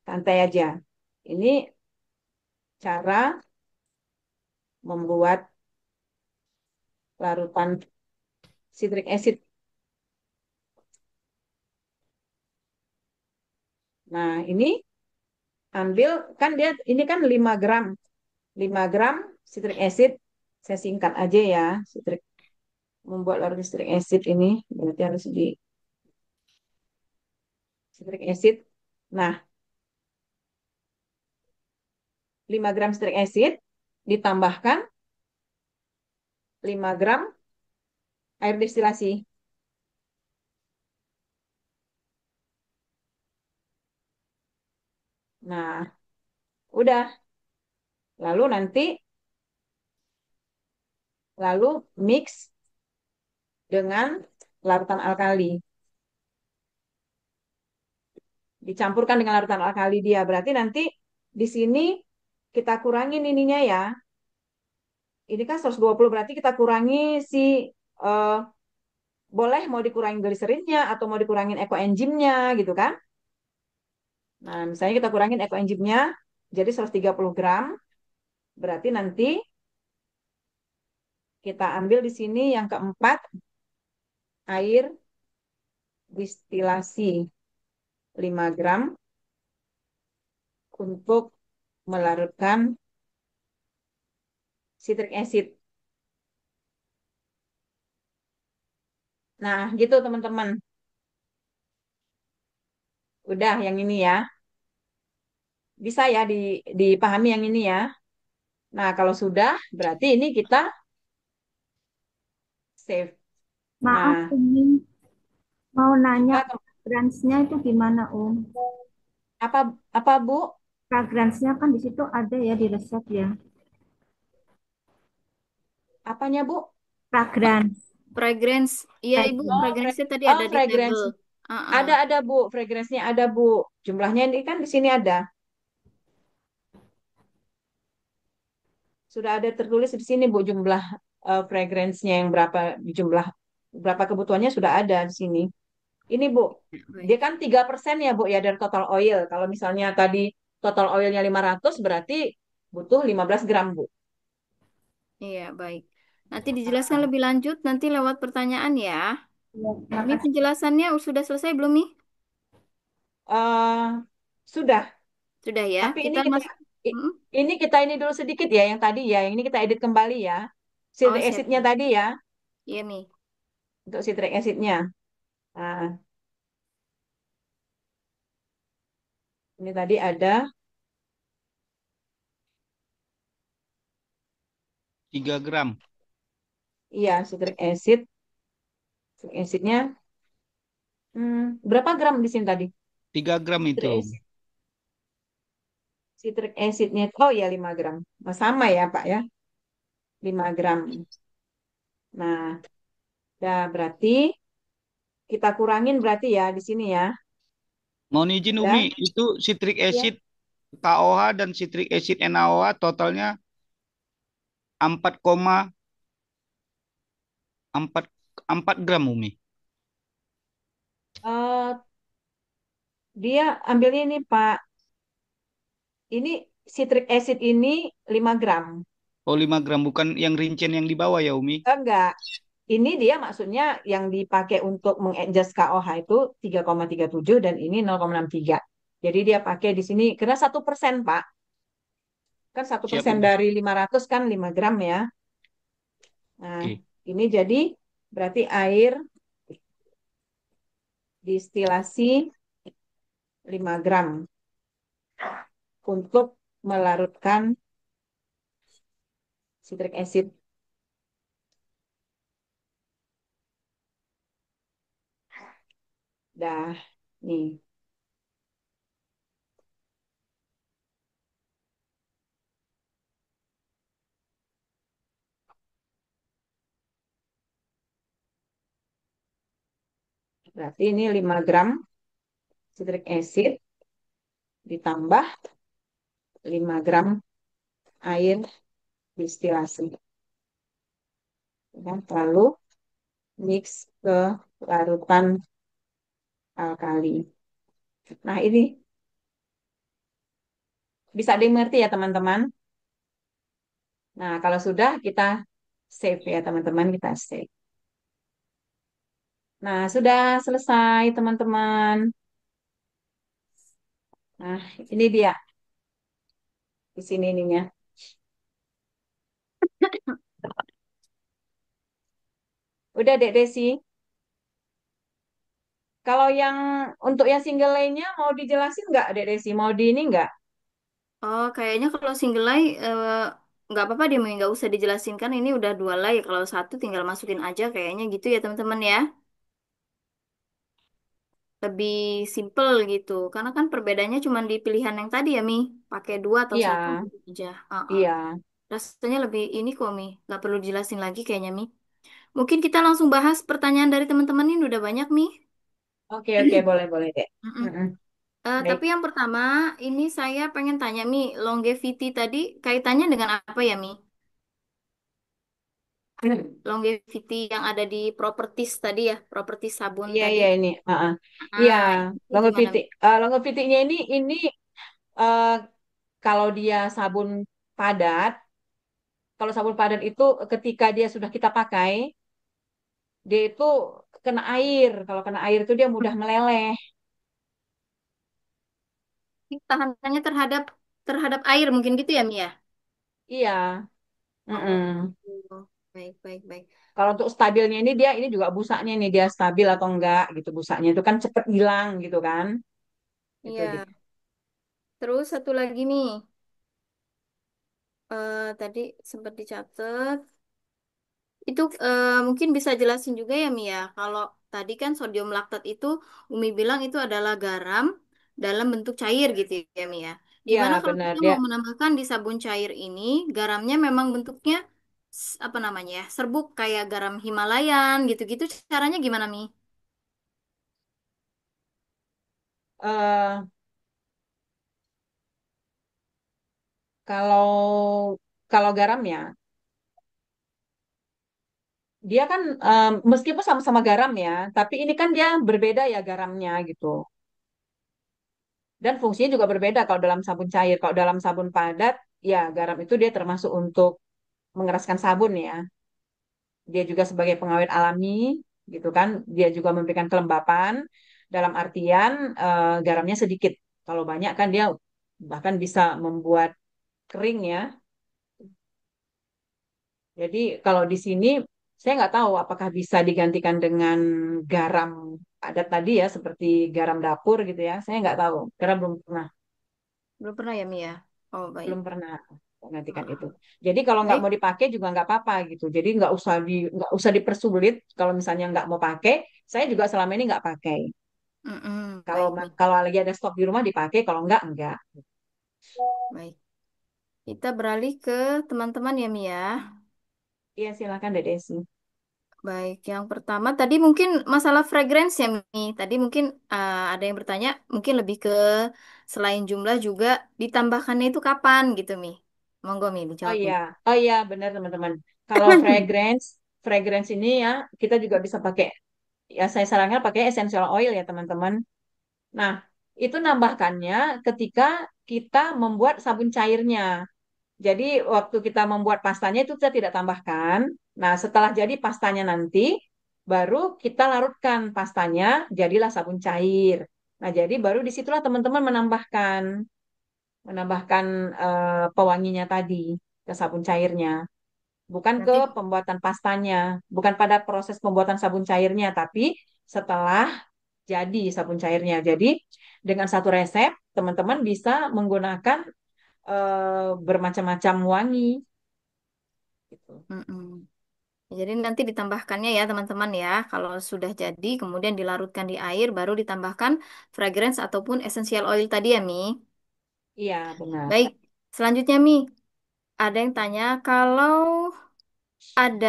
santai aja. Ini cara membuat larutan citric acid. Nah, ini ambil kan dia ini kan 5 gram. 5 gram citric acid. Saya singkat aja ya. Membuat larutan citric acid ini berarti harus di citric acid. Nah, 5 gram citric acid ditambahkan 5 gram air destilasi. Nah, udah. Lalu nanti mix dengan larutan alkali. dicampurkan dengan larutan alkali dia. Berarti nanti di sini kita kurangin ininya ya. Ini kan 120 berarti kita kurangi si eh, boleh mau dikurangin gliserinnya atau mau dikurangin ekoenzimnya gitu kan. Nah, misalnya kita kurangin ekoenzimnya jadi 130 gram, berarti nanti kita ambil di sini yang keempat, air distilasi 5 gram untuk melarutkan citric acid. Nah, gitu teman-teman. Udah yang ini ya. Bisa ya dipahami yang ini ya. Nah, kalau sudah, berarti ini kita save. Maaf, Nah, Umi. Mau nanya, eh, fragrance-nya itu gimana, apa apa Bu? Fragrance-nya kan di situ ada ya di resep ya. Apanya Bu? Oh, Fragrance. fragrance. Iya, Ibu, Oh, fragrance-nya tadi ada di table. fragrance. Uh-uh. Ada Bu, fragrance-nya ada Bu. Jumlahnya ini kan di sini ada. Sudah ada tertulis di sini Bu jumlah fragrance-nya yang berapa jumlah berapa kebutuhannya sudah ada di sini. Ini Bu, dia Baik. kan 3% ya Bu ya dari total oil. Kalau misalnya tadi total oilnya 500 berarti butuh 15 gram Bu. Iya, baik. Nanti dijelaskan lebih lanjut nanti lewat pertanyaan ya. Ya, terima Mi kasih. penjelasannya sudah selesai belum, Mi? eh sudah, Sudah ya. tapi Kita masuk. i- Hmm? ini kita ini dulu sedikit ya yang tadi ya. Yang ini kita edit kembali ya. Oh, Citric siap, acidnya siap. tadi ya, Iya, Mi. untuk citric acidnya. Nah, ini tadi ada 3 gram. iya citric acid. Citric acidnya berapa gram di sini tadi? 3 gram Citric itu. acid. Citric acidnya, oh ya 5 gram. Nah, sama ya Pak ya, 5 gram. Nah, dah berarti kita kurangin berarti ya di sini ya. Mohon izin Umi, Udah? itu citric Ya. acid KOH dan citric acid NaOH totalnya 4,4 4 gram Umi. Eh, dia ambilnya ini Pak, ini citric acid ini 5 gram. Oh 5 gram, bukan yang rincian yang di bawah ya Umi. Enggak, ini dia maksudnya yang dipakai untuk mengadjust KOH itu 3,37 dan ini 0,63. Jadi dia pakai di sini karena 1% Pak. Kan satu Siap persen Umi. dari 500 kan 5 gram ya. Nah, Oke. ini jadi berarti air distilasi 5 gram untuk melarutkan citric acid. Dah, nih. Berarti ini 5 gram citric acid ditambah 5 gram air distilasi. Ya, lalu mix ke larutan alkali. Nah, ini bisa dimengerti ya teman-teman. Nah, kalau sudah kita save ya teman-teman, kita save. Nah, sudah selesai teman-teman. Nah, ini dia di sini ininya. Udah Dek Desi. Kalau yang untuk yang single line-nya mau dijelasin nggak Dek Desi? Mau di ini nggak? Oh, kayaknya kalau single line nggak apa-apa deh, Mi. Nggak usah dijelasin kan ini udah dua line. Kalau satu tinggal masukin aja kayaknya gitu ya teman-teman ya. Lebih simple gitu. Karena kan perbedaannya cuma di pilihan yang tadi ya, Mi. Pakai dua atau satu Iya, gitu aja. Heeh. iya. Rasanya lebih ini kok, Mi. Nggak perlu dijelasin lagi kayaknya, Mi. Mungkin kita langsung bahas pertanyaan dari teman-teman ini udah banyak, Mi. Oke, oke, boleh, boleh Dek. Mm-mm. Mm-mm. Tapi Baik. yang pertama, ini saya pengen tanya Mi, longevity tadi kaitannya dengan apa ya Mi? Longevity yang ada di properties tadi ya, properties sabun Iya, tadi. iya ini. Iya, Ah, itu gimana longevity. Mi? Longevity-nya ini eh, kalau dia sabun padat, kalau sabun padat itu ketika dia sudah kita pakai, dia itu kena air. Kalau kena air itu dia mudah meleleh. Tahanannya terhadap terhadap air mungkin gitu ya Mi ya? Iya. Oh, Mm-mm. gitu. Baik, baik, baik. Kalau untuk stabilnya ini juga busanya nih dia stabil atau enggak gitu busanya itu kan cepet hilang gitu kan. Itu dia. Iya. Terus satu lagi nih, tadi sempat dicatat. Itu mungkin bisa jelasin juga ya Mia. Kalau tadi kan sodium laktat itu Umi bilang itu adalah garam dalam bentuk cair gitu ya Mia. Iya Gimana kalau benar kita dia. mau menambahkan di sabun cair ini garamnya memang bentuknya apa namanya ya serbuk kayak garam Himalayan gitu-gitu. Caranya gimana Mi? eh kalau kalau garam ya dia kan meskipun sama-sama garam ya, tapi ini kan dia berbeda ya garamnya gitu. Dan fungsinya juga berbeda kalau dalam sabun cair. Kalau dalam sabun padat, ya garam itu dia termasuk untuk mengeraskan sabun ya. Dia juga sebagai pengawet alami gitu kan. Dia juga memberikan kelembapan dalam artian garamnya sedikit. Kalau banyak kan dia bahkan bisa membuat kering ya. Jadi kalau di sini saya nggak tahu apakah bisa digantikan dengan garam padat tadi ya, seperti garam dapur gitu ya. Saya nggak tahu karena Belum pernah ya Mia? Oh baik. belum pernah menggantikan itu. Ah, Jadi kalau nggak mau baik. dipakai juga nggak apa-apa gitu. Jadi nggak usah dipersulit. Kalau misalnya nggak mau pakai, saya juga selama ini nggak pakai. Mm-mm, Kalau baik Mi. kalau lagi ada stok di rumah dipakai, kalau enggak. Baik. Kita beralih ke teman-teman ya Mia. Iya silakan Dek Desi. Baik, yang pertama tadi mungkin masalah fragrance ya, Mi. Tadi mungkin ada yang bertanya, mungkin lebih ke selain jumlah juga ditambahkannya itu kapan gitu, Mi. Monggo, Mi, Oh dijawab, Mi. iya, oh iya benar teman-teman. Kalau fragrance ini ya kita juga bisa pakai. Ya saya sarankan pakai essential oil ya teman-teman. Nah, itu nambahkannya ketika kita membuat sabun cairnya. Jadi waktu kita membuat pastanya itu kita tidak tambahkan. Nah, setelah jadi pastanya nanti, baru kita larutkan pastanya, jadilah sabun cair. Nah, jadi baru disitulah teman-teman menambahkan pewanginya tadi ke sabun cairnya. Bukan ke Nanti, pembuatan pastanya, bukan pada proses pembuatan sabun cairnya, tapi setelah jadi sabun cairnya. Jadi dengan satu resep, teman-teman bisa menggunakan bermacam-macam wangi. Gitu. mm-mm. Jadi nanti ditambahkannya ya, teman-teman ya. Kalau sudah jadi, kemudian dilarutkan di air, baru ditambahkan fragrance ataupun essential oil tadi ya, Mi. Iya, benar. Baik, selanjutnya, Mi. Ada yang tanya, kalau ada,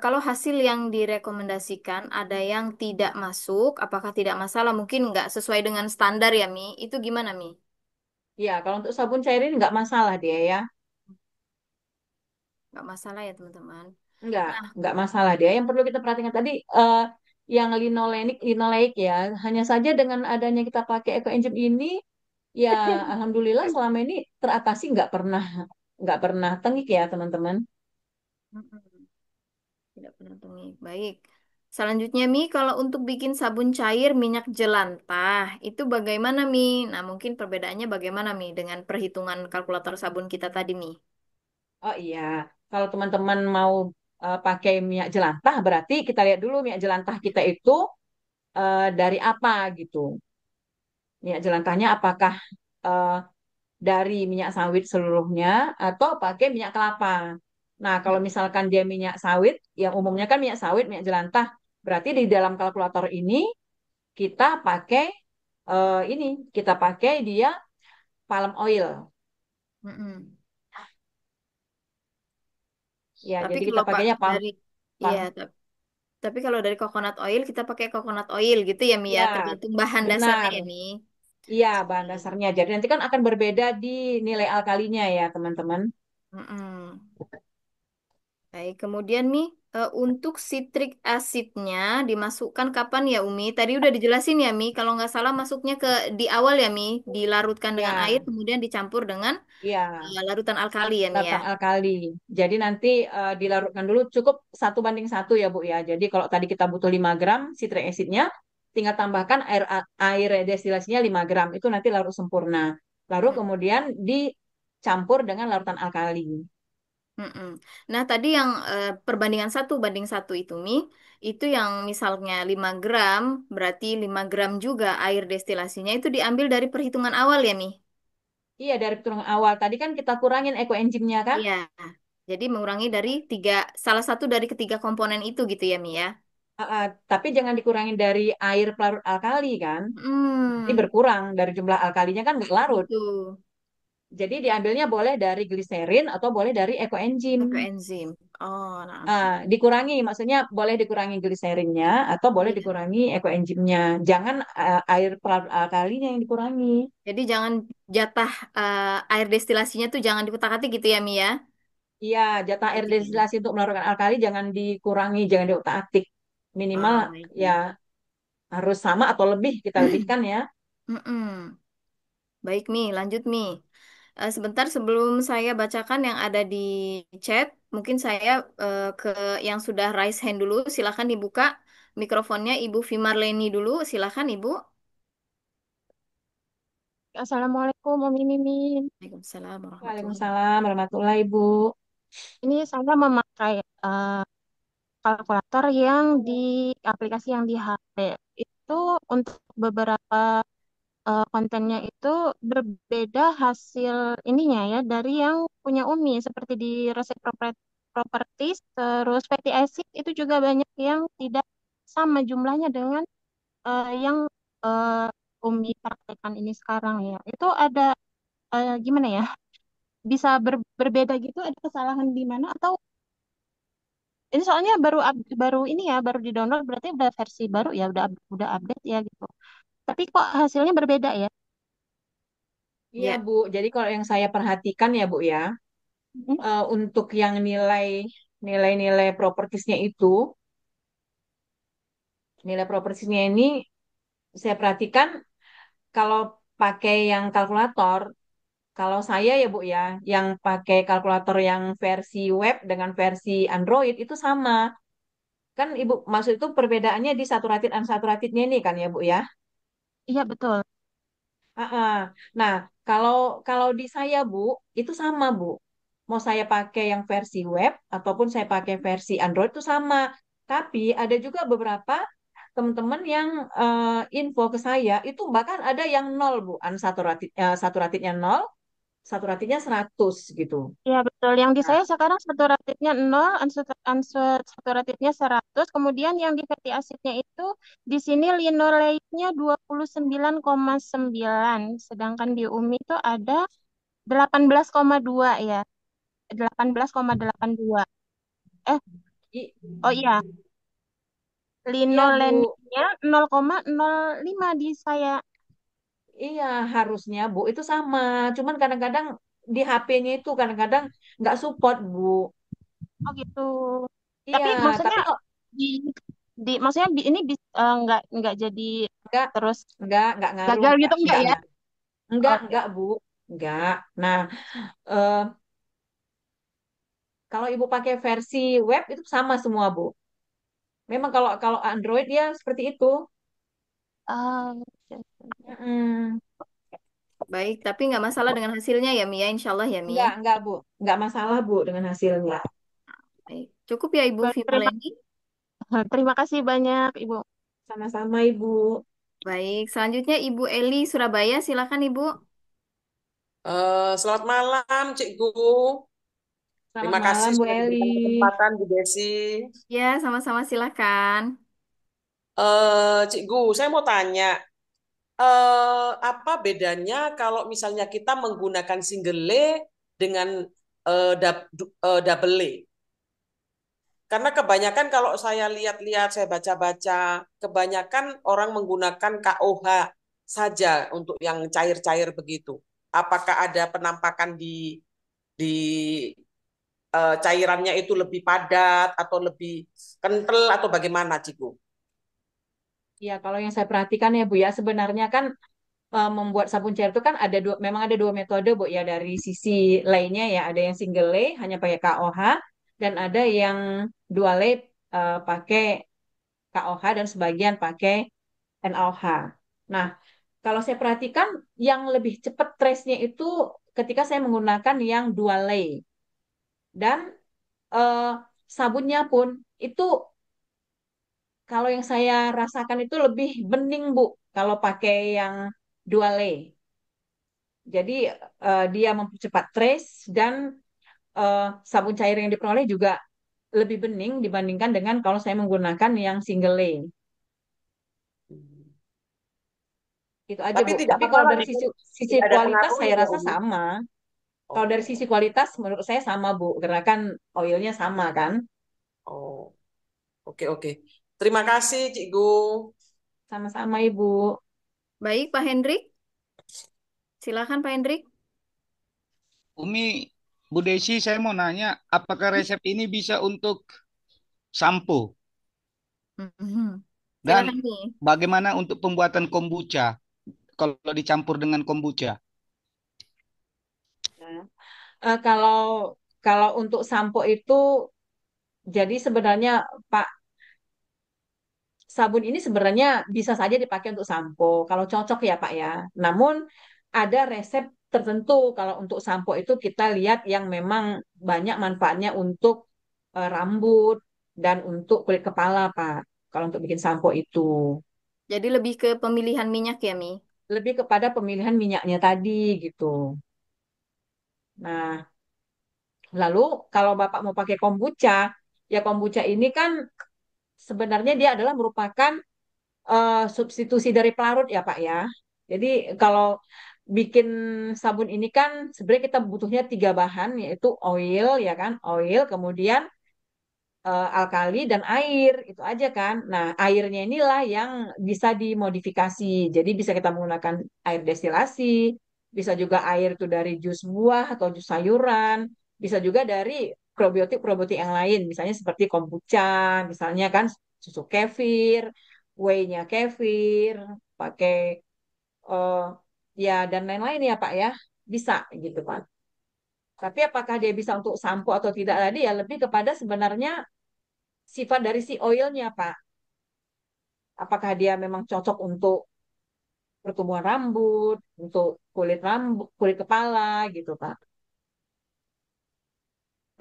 kalau hasil yang direkomendasikan ada yang tidak masuk, apakah tidak masalah? Mungkin nggak sesuai dengan standar ya, Mi. Itu gimana, Mi? Iya, kalau untuk sabun cair ini nggak masalah dia ya. Nggak masalah ya, teman-teman. Nggak, Nah, nggak masalah dia. Yang perlu kita perhatikan tadi yang linoleik ya. Hanya saja dengan adanya kita pakai ekoenzim ini, ya alhamdulillah selama ini teratasi nggak pernah tengik ya teman-teman. mm-mm, tidak pernah temui. Baik. Selanjutnya, Mi, kalau untuk bikin sabun cair minyak jelantah, itu bagaimana, Mi? Nah, mungkin perbedaannya bagaimana, Mi, dengan perhitungan kalkulator sabun kita tadi, Mi? Oh iya, kalau teman-teman mau pakai minyak jelantah, berarti kita lihat dulu minyak jelantah kita itu dari apa gitu. Minyak jelantahnya apakah eh, dari minyak sawit seluruhnya atau pakai minyak kelapa. Nah, kalau misalkan dia minyak sawit, yang umumnya kan minyak sawit, minyak jelantah, berarti di dalam kalkulator ini kita pakai ini, kita pakai dia palm oil. Mm-mm. Ya, Tapi jadi kita kalau Pak pakainya palm, dari, iya, palm. tapi kalau dari coconut oil kita pakai coconut oil gitu ya Mi ya, Ya, tergantung bahan dasarnya benar. ya Mi. Iya, bahan dasarnya. Jadi nanti kan akan berbeda di nilai alkalinya ya, teman-teman. Mm-mm. Baik, kemudian nih untuk citric acidnya dimasukkan kapan ya Umi? Tadi udah dijelasin ya Mi, kalau nggak salah masuknya ke di awal ya Mi, dilarutkan dengan air Ya, kemudian dicampur dengan iya. larutan alkali ya Mi ya. Larutan alkali. Jadi nanti dilarutkan dulu cukup 1:1 ya Bu ya. Jadi kalau tadi kita butuh 5 gram citric acidnya, tinggal tambahkan air destilasinya 5 gram. Itu nanti larut sempurna. Lalu Mm, kemudian dicampur dengan larutan alkali. mm-mm. Nah tadi yang perbandingan 1:1 itu Mi, itu yang misalnya 5 gram, berarti 5 gram juga air destilasinya itu diambil dari perhitungan awal ya Mi? Iya, dari perhitungan awal. Tadi kan kita kurangin ekoenzimnya kan? Iya. Jadi mengurangi dari salah satu dari ketiga komponen itu gitu ya Mi ya. Tapi jangan dikurangin dari air pelarut alkali kan? Jadi Hmm, berkurang dari jumlah alkalinya kan larut. gitu. Jadi diambilnya boleh dari gliserin atau boleh dari ekoenzim. Ekoenzim. Oh, nah. Dikurangi, maksudnya boleh dikurangi gliserinnya atau boleh Iya. dikurangi ekoenzimnya. Jangan air pelarut alkalinya yang dikurangi. Jadi jangan jatah air destilasinya tuh jangan dikutak-atik gitu ya, Mi ya. Iya, jatah air Gitu ya. destilasi untuk melarutkan alkali jangan dikurangi, jangan diutak-atik. Minimal Ah, baik, ya baik. harus sama atau lebih kita lebihkan ya. Mm-mm. Baik, Mi, lanjut, Mi. Sebentar sebelum saya bacakan yang ada di chat, mungkin saya ke yang sudah raise hand dulu. Silakan dibuka mikrofonnya Ibu Vimarleni dulu. Silakan, Ibu. Assalamualaikum, Umi Mimin. Waalaikumsalam warahmatullahi. Waalaikumsalam warahmatullahi Ibu. Ini saya memakai kalkulator yang di aplikasi yang di HP. Itu untuk beberapa kontennya itu berbeda hasil ininya ya dari yang punya Umi. Seperti di resep properties, terus fatty acid itu juga banyak yang tidak sama jumlahnya dengan yang eh, Umi praktekkan ini sekarang ya. Itu ada gimana ya? Bisa berbeda gitu ada kesalahan di mana atau ini soalnya baru ini ya baru di download berarti udah versi baru ya udah update ya gitu tapi kok hasilnya berbeda ya. Iya Ya. Bu, jadi kalau yang saya perhatikan ya Bu ya, Hmm? untuk yang nilai-nilai propertisnya itu, nilai propertisnya ini saya perhatikan kalau pakai yang kalkulator, kalau saya ya Bu ya, yang pakai kalkulator yang versi web dengan versi Android itu sama. Kan Ibu maksud itu perbedaannya di saturated unsaturatednya ini kan ya Bu ya? Iya betul. Ah. Nah, kalau kalau di saya Bu, itu sama Bu. Mau saya pakai yang versi web ataupun saya pakai versi Android itu sama. Tapi ada juga beberapa teman-teman yang info ke saya itu bahkan ada yang nol Bu, saturatednya nol, saturatednya 100 gitu. Iya betul yang di Nah, saya sekarang saturatednya 0 unsaturatednya 100 kemudian yang di fatty acidnya itu di sini linoleitnya 29,9 sedangkan di UMI itu ada 18,2 ya 18,82 eh i- oh iya iya Bu, linolennya 0,05 di saya. iya harusnya Bu itu sama. Cuman kadang-kadang di HP-nya itu kadang-kadang nggak support Bu. Oh gitu. Iya, Tapi maksudnya tapi kok di maksudnya ini nggak jadi nggak terus nggak ngaruh, gagal gitu enggak ya? nggak. Oke. Enggak, Bu. Enggak. Nah, eh, kalau Ibu pakai versi web itu sama semua, Bu. Memang kalau kalau Android ya seperti itu. Oke, oke. Mm-mm. Baik, tapi nggak masalah dengan hasilnya ya, Mia. Insya Allah ya, Mi. Enggak, Bu. Enggak masalah, Bu, dengan hasilnya. Baik. Cukup ya, Ibu Baik, Vimaleni. terima kasih banyak Ibu. Sama-sama, Ibu. Baik, selanjutnya Ibu Eli Surabaya. Silakan, Ibu. Selamat malam, Cikgu. Selamat Terima kasih malam, Bu sudah Eli. diberikan kesempatan, Bu Desi. Ya, sama-sama silakan. Cikgu, saya mau tanya, apa bedanya kalau misalnya kita menggunakan single Le dengan double Le? Karena kebanyakan kalau saya lihat-lihat, saya baca-baca, kebanyakan orang menggunakan KOH. saja untuk yang cair-cair begitu? Apakah ada penampakan di cairannya itu lebih padat atau lebih kental atau bagaimana, Ciku? Ya, kalau yang saya perhatikan ya Bu ya, sebenarnya kan membuat sabun cair itu kan ada dua, memang ada dua metode Bu ya dari sisi lainnya ya, ada yang single lay hanya pakai KOH dan ada yang dual lay pakai KOH dan sebagian pakai NaOH. Nah, kalau saya perhatikan yang lebih cepat trace-nya itu ketika saya menggunakan yang dual lay dan eh, sabunnya pun itu kalau yang saya rasakan itu lebih bening Bu kalau pakai yang dual lay. Jadi dia mempercepat trace dan eh, sabun cair yang diperoleh juga lebih bening dibandingkan dengan kalau saya menggunakan yang single lay. Itu aja Tapi Bu. tidak Tapi kalau masalah, dari Ciku. sisi Tidak ada kualitas saya pengaruhnya, rasa Umi. sama. Kalau dari Oh, sisi kualitas menurut saya sama Bu, karena kan oilnya sama kan. oh, oke, oke. Terima kasih, Cikgu. Sama-sama Ibu. Baik, Pak Hendrik. Silakan Pak Hendrik. Umi, Bu Desi, saya mau nanya, apakah resep ini bisa untuk sampo? Mhm. Dan Silakan nih. bagaimana untuk pembuatan kombucha kalau dicampur dengan kombucha? Nah, kalau kalau untuk sampo itu jadi sebenarnya Pak sabun ini sebenarnya bisa saja dipakai untuk sampo kalau cocok ya Pak ya. Namun ada resep tertentu kalau untuk sampo itu kita lihat yang memang banyak manfaatnya untuk rambut dan untuk kulit kepala Pak. Kalau untuk bikin sampo itu Jadi lebih ke pemilihan minyak ya, Mi? lebih kepada pemilihan minyaknya tadi gitu. Nah, lalu kalau Bapak mau pakai kombucha, ya kombucha ini kan sebenarnya dia adalah merupakan substitusi dari pelarut ya Pak ya. Jadi kalau bikin sabun ini kan sebenarnya kita butuhnya tiga bahan yaitu oil ya kan, oil kemudian alkali dan air itu aja kan. Nah airnya inilah yang bisa dimodifikasi. Jadi bisa kita menggunakan air destilasi, bisa juga air itu dari jus buah atau jus sayuran, bisa juga dari probiotik-probiotik yang lain, misalnya seperti kombucha, misalnya kan susu kefir, whey-nya kefir, pakai eh, ya dan lain-lain ya Pak ya, bisa gitu Pak. Tapi apakah dia bisa untuk sampo atau tidak tadi ya lebih kepada sebenarnya sifat dari si oilnya Pak. Apakah dia memang cocok untuk pertumbuhan rambut, untuk kulit rambut, kulit kepala gitu Pak.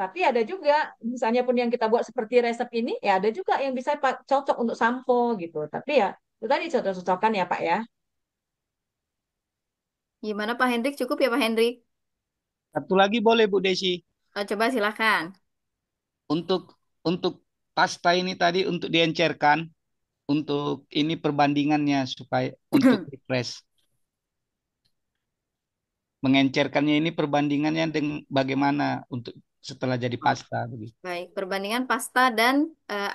Tapi ada juga, misalnya pun yang kita buat seperti resep ini, ya ada juga yang bisa cocok untuk sampo gitu. Tapi ya itu tadi cocok-cocokan ya Pak ya. Gimana Pak Hendrik? Cukup ya Pak Hendrik? Satu lagi boleh Bu Desi, Coba silakan. untuk pasta ini tadi untuk diencerkan, untuk ini perbandingannya supaya untuk refresh. Mengencerkannya ini perbandingannya dengan bagaimana untuk setelah jadi pasta begitu. Baik, perbandingan pasta dan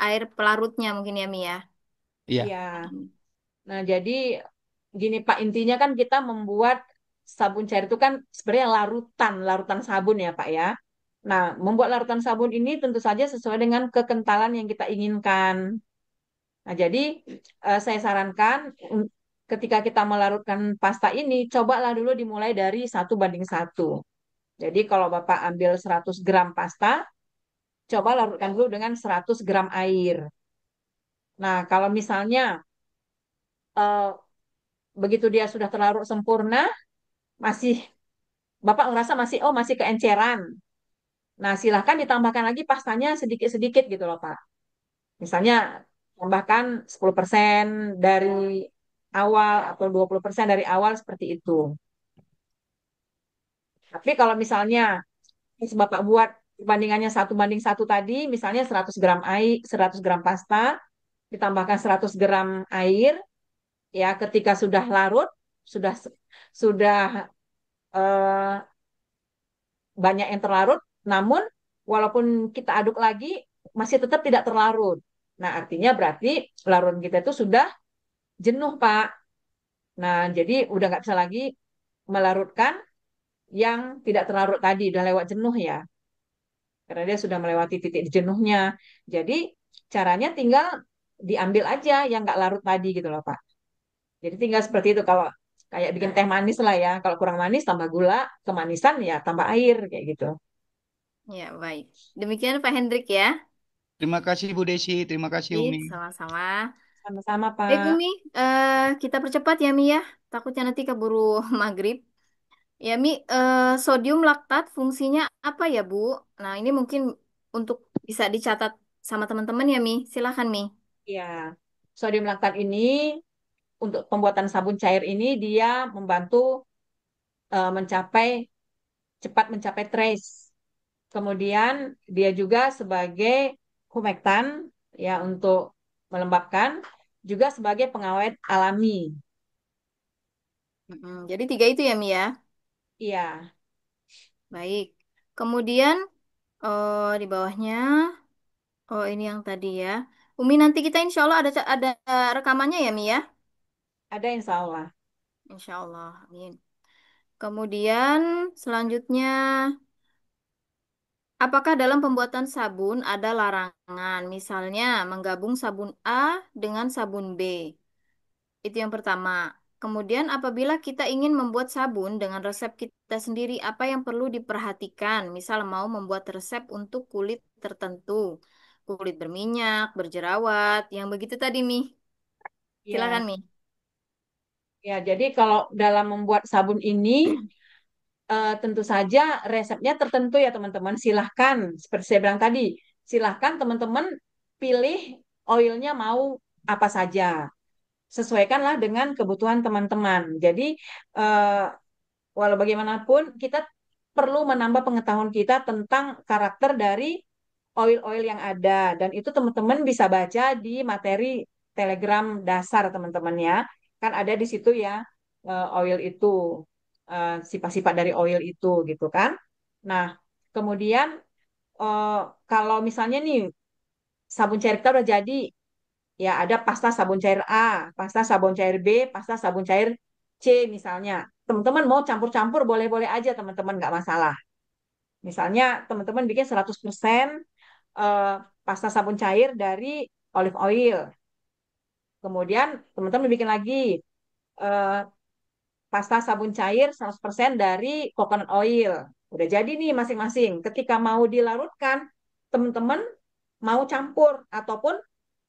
air pelarutnya mungkin ya, Mi ya. Iya. Iya. Nah, jadi gini Pak, intinya kan kita membuat sabun cair itu kan sebenarnya larutan, larutan sabun ya Pak ya. Nah, membuat larutan sabun ini tentu saja sesuai dengan kekentalan yang kita inginkan. Nah, jadi saya sarankan ketika kita melarutkan pasta ini, cobalah dulu dimulai dari 1:1. Jadi kalau Bapak ambil 100 gram pasta, coba larutkan dulu dengan 100 gram air. Nah, kalau misalnya eh, begitu dia sudah terlarut sempurna, masih Bapak ngerasa masih keenceran. Nah, silahkan ditambahkan lagi pastanya sedikit-sedikit gitu loh, Pak. Misalnya tambahkan 10% dari awal atau 20% dari awal seperti itu. Tapi kalau misalnya Bapak buat perbandingannya 1:1 tadi, misalnya 100 gram air, 100 gram pasta, ditambahkan 100 gram air, ya ketika sudah larut, sudah sudah eh, banyak yang terlarut, namun walaupun kita aduk lagi, masih tetap tidak terlarut. Nah, artinya berarti larutan kita itu sudah jenuh, Pak. Nah, jadi udah nggak bisa lagi melarutkan yang tidak terlarut tadi, udah lewat jenuh ya, karena dia sudah melewati titik jenuhnya. Jadi caranya tinggal diambil aja yang nggak larut tadi gitu loh Pak. Jadi tinggal seperti itu kalau kayak bikin teh manis lah ya. Kalau kurang manis tambah gula, kemanisan ya tambah air kayak gitu. Ya, baik. Demikian Pak Hendrik ya. Terima kasih Bu Desi, terima kasih Baik, Umi. sama-sama. Sama-sama Baik, Pak. Umi, kita percepat ya, Mi ya. Takutnya nanti keburu maghrib. Ya, Mi, sodium laktat fungsinya apa ya, Bu? Nah, ini mungkin untuk bisa dicatat sama teman-teman ya, Mi. Silakan, Mi. Ya, sodium laktat ini untuk pembuatan sabun cair ini dia membantu mencapai cepat mencapai trace. Kemudian dia juga sebagai humektan ya untuk melembabkan, juga sebagai pengawet alami. Jadi tiga itu ya, Mi ya. Iya, Baik. Kemudian di bawahnya, oh ini yang tadi ya. Umi nanti kita insya Allah ada rekamannya ya, Mi ya. ada insya Allah. Insya Allah, amin. Kemudian selanjutnya, apakah dalam pembuatan sabun ada larangan? Misalnya menggabung sabun A dengan sabun B. Itu yang pertama. Kemudian apabila kita ingin membuat sabun dengan resep kita sendiri, apa yang perlu diperhatikan? Misal mau membuat resep untuk kulit tertentu, kulit berminyak, berjerawat, yang begitu tadi, Mi. Iya, Silakan, Mi. ya. Jadi kalau dalam membuat sabun ini tentu saja resepnya tertentu ya teman-teman. Silahkan, seperti saya bilang tadi, silahkan teman-teman pilih oilnya mau apa saja. Sesuaikanlah dengan kebutuhan teman-teman. Jadi eh, walau bagaimanapun kita perlu menambah pengetahuan kita tentang karakter dari oil-oil yang ada. Dan itu teman-teman bisa baca di materi Telegram dasar teman-teman ya. Kan ada di situ ya oil itu, sifat-sifat dari oil itu gitu kan. Nah, kemudian eh, kalau misalnya nih sabun cair kita udah jadi, ya ada pasta sabun cair A, pasta sabun cair B, pasta sabun cair C misalnya. Teman-teman mau campur-campur boleh-boleh aja teman-teman, nggak masalah. Misalnya teman-teman bikin 100% eh, pasta sabun cair dari olive oil. Kemudian teman-teman bikin lagi eh, pasta sabun cair 100% dari coconut oil. Udah jadi nih masing-masing. Ketika mau dilarutkan, teman-teman mau campur ataupun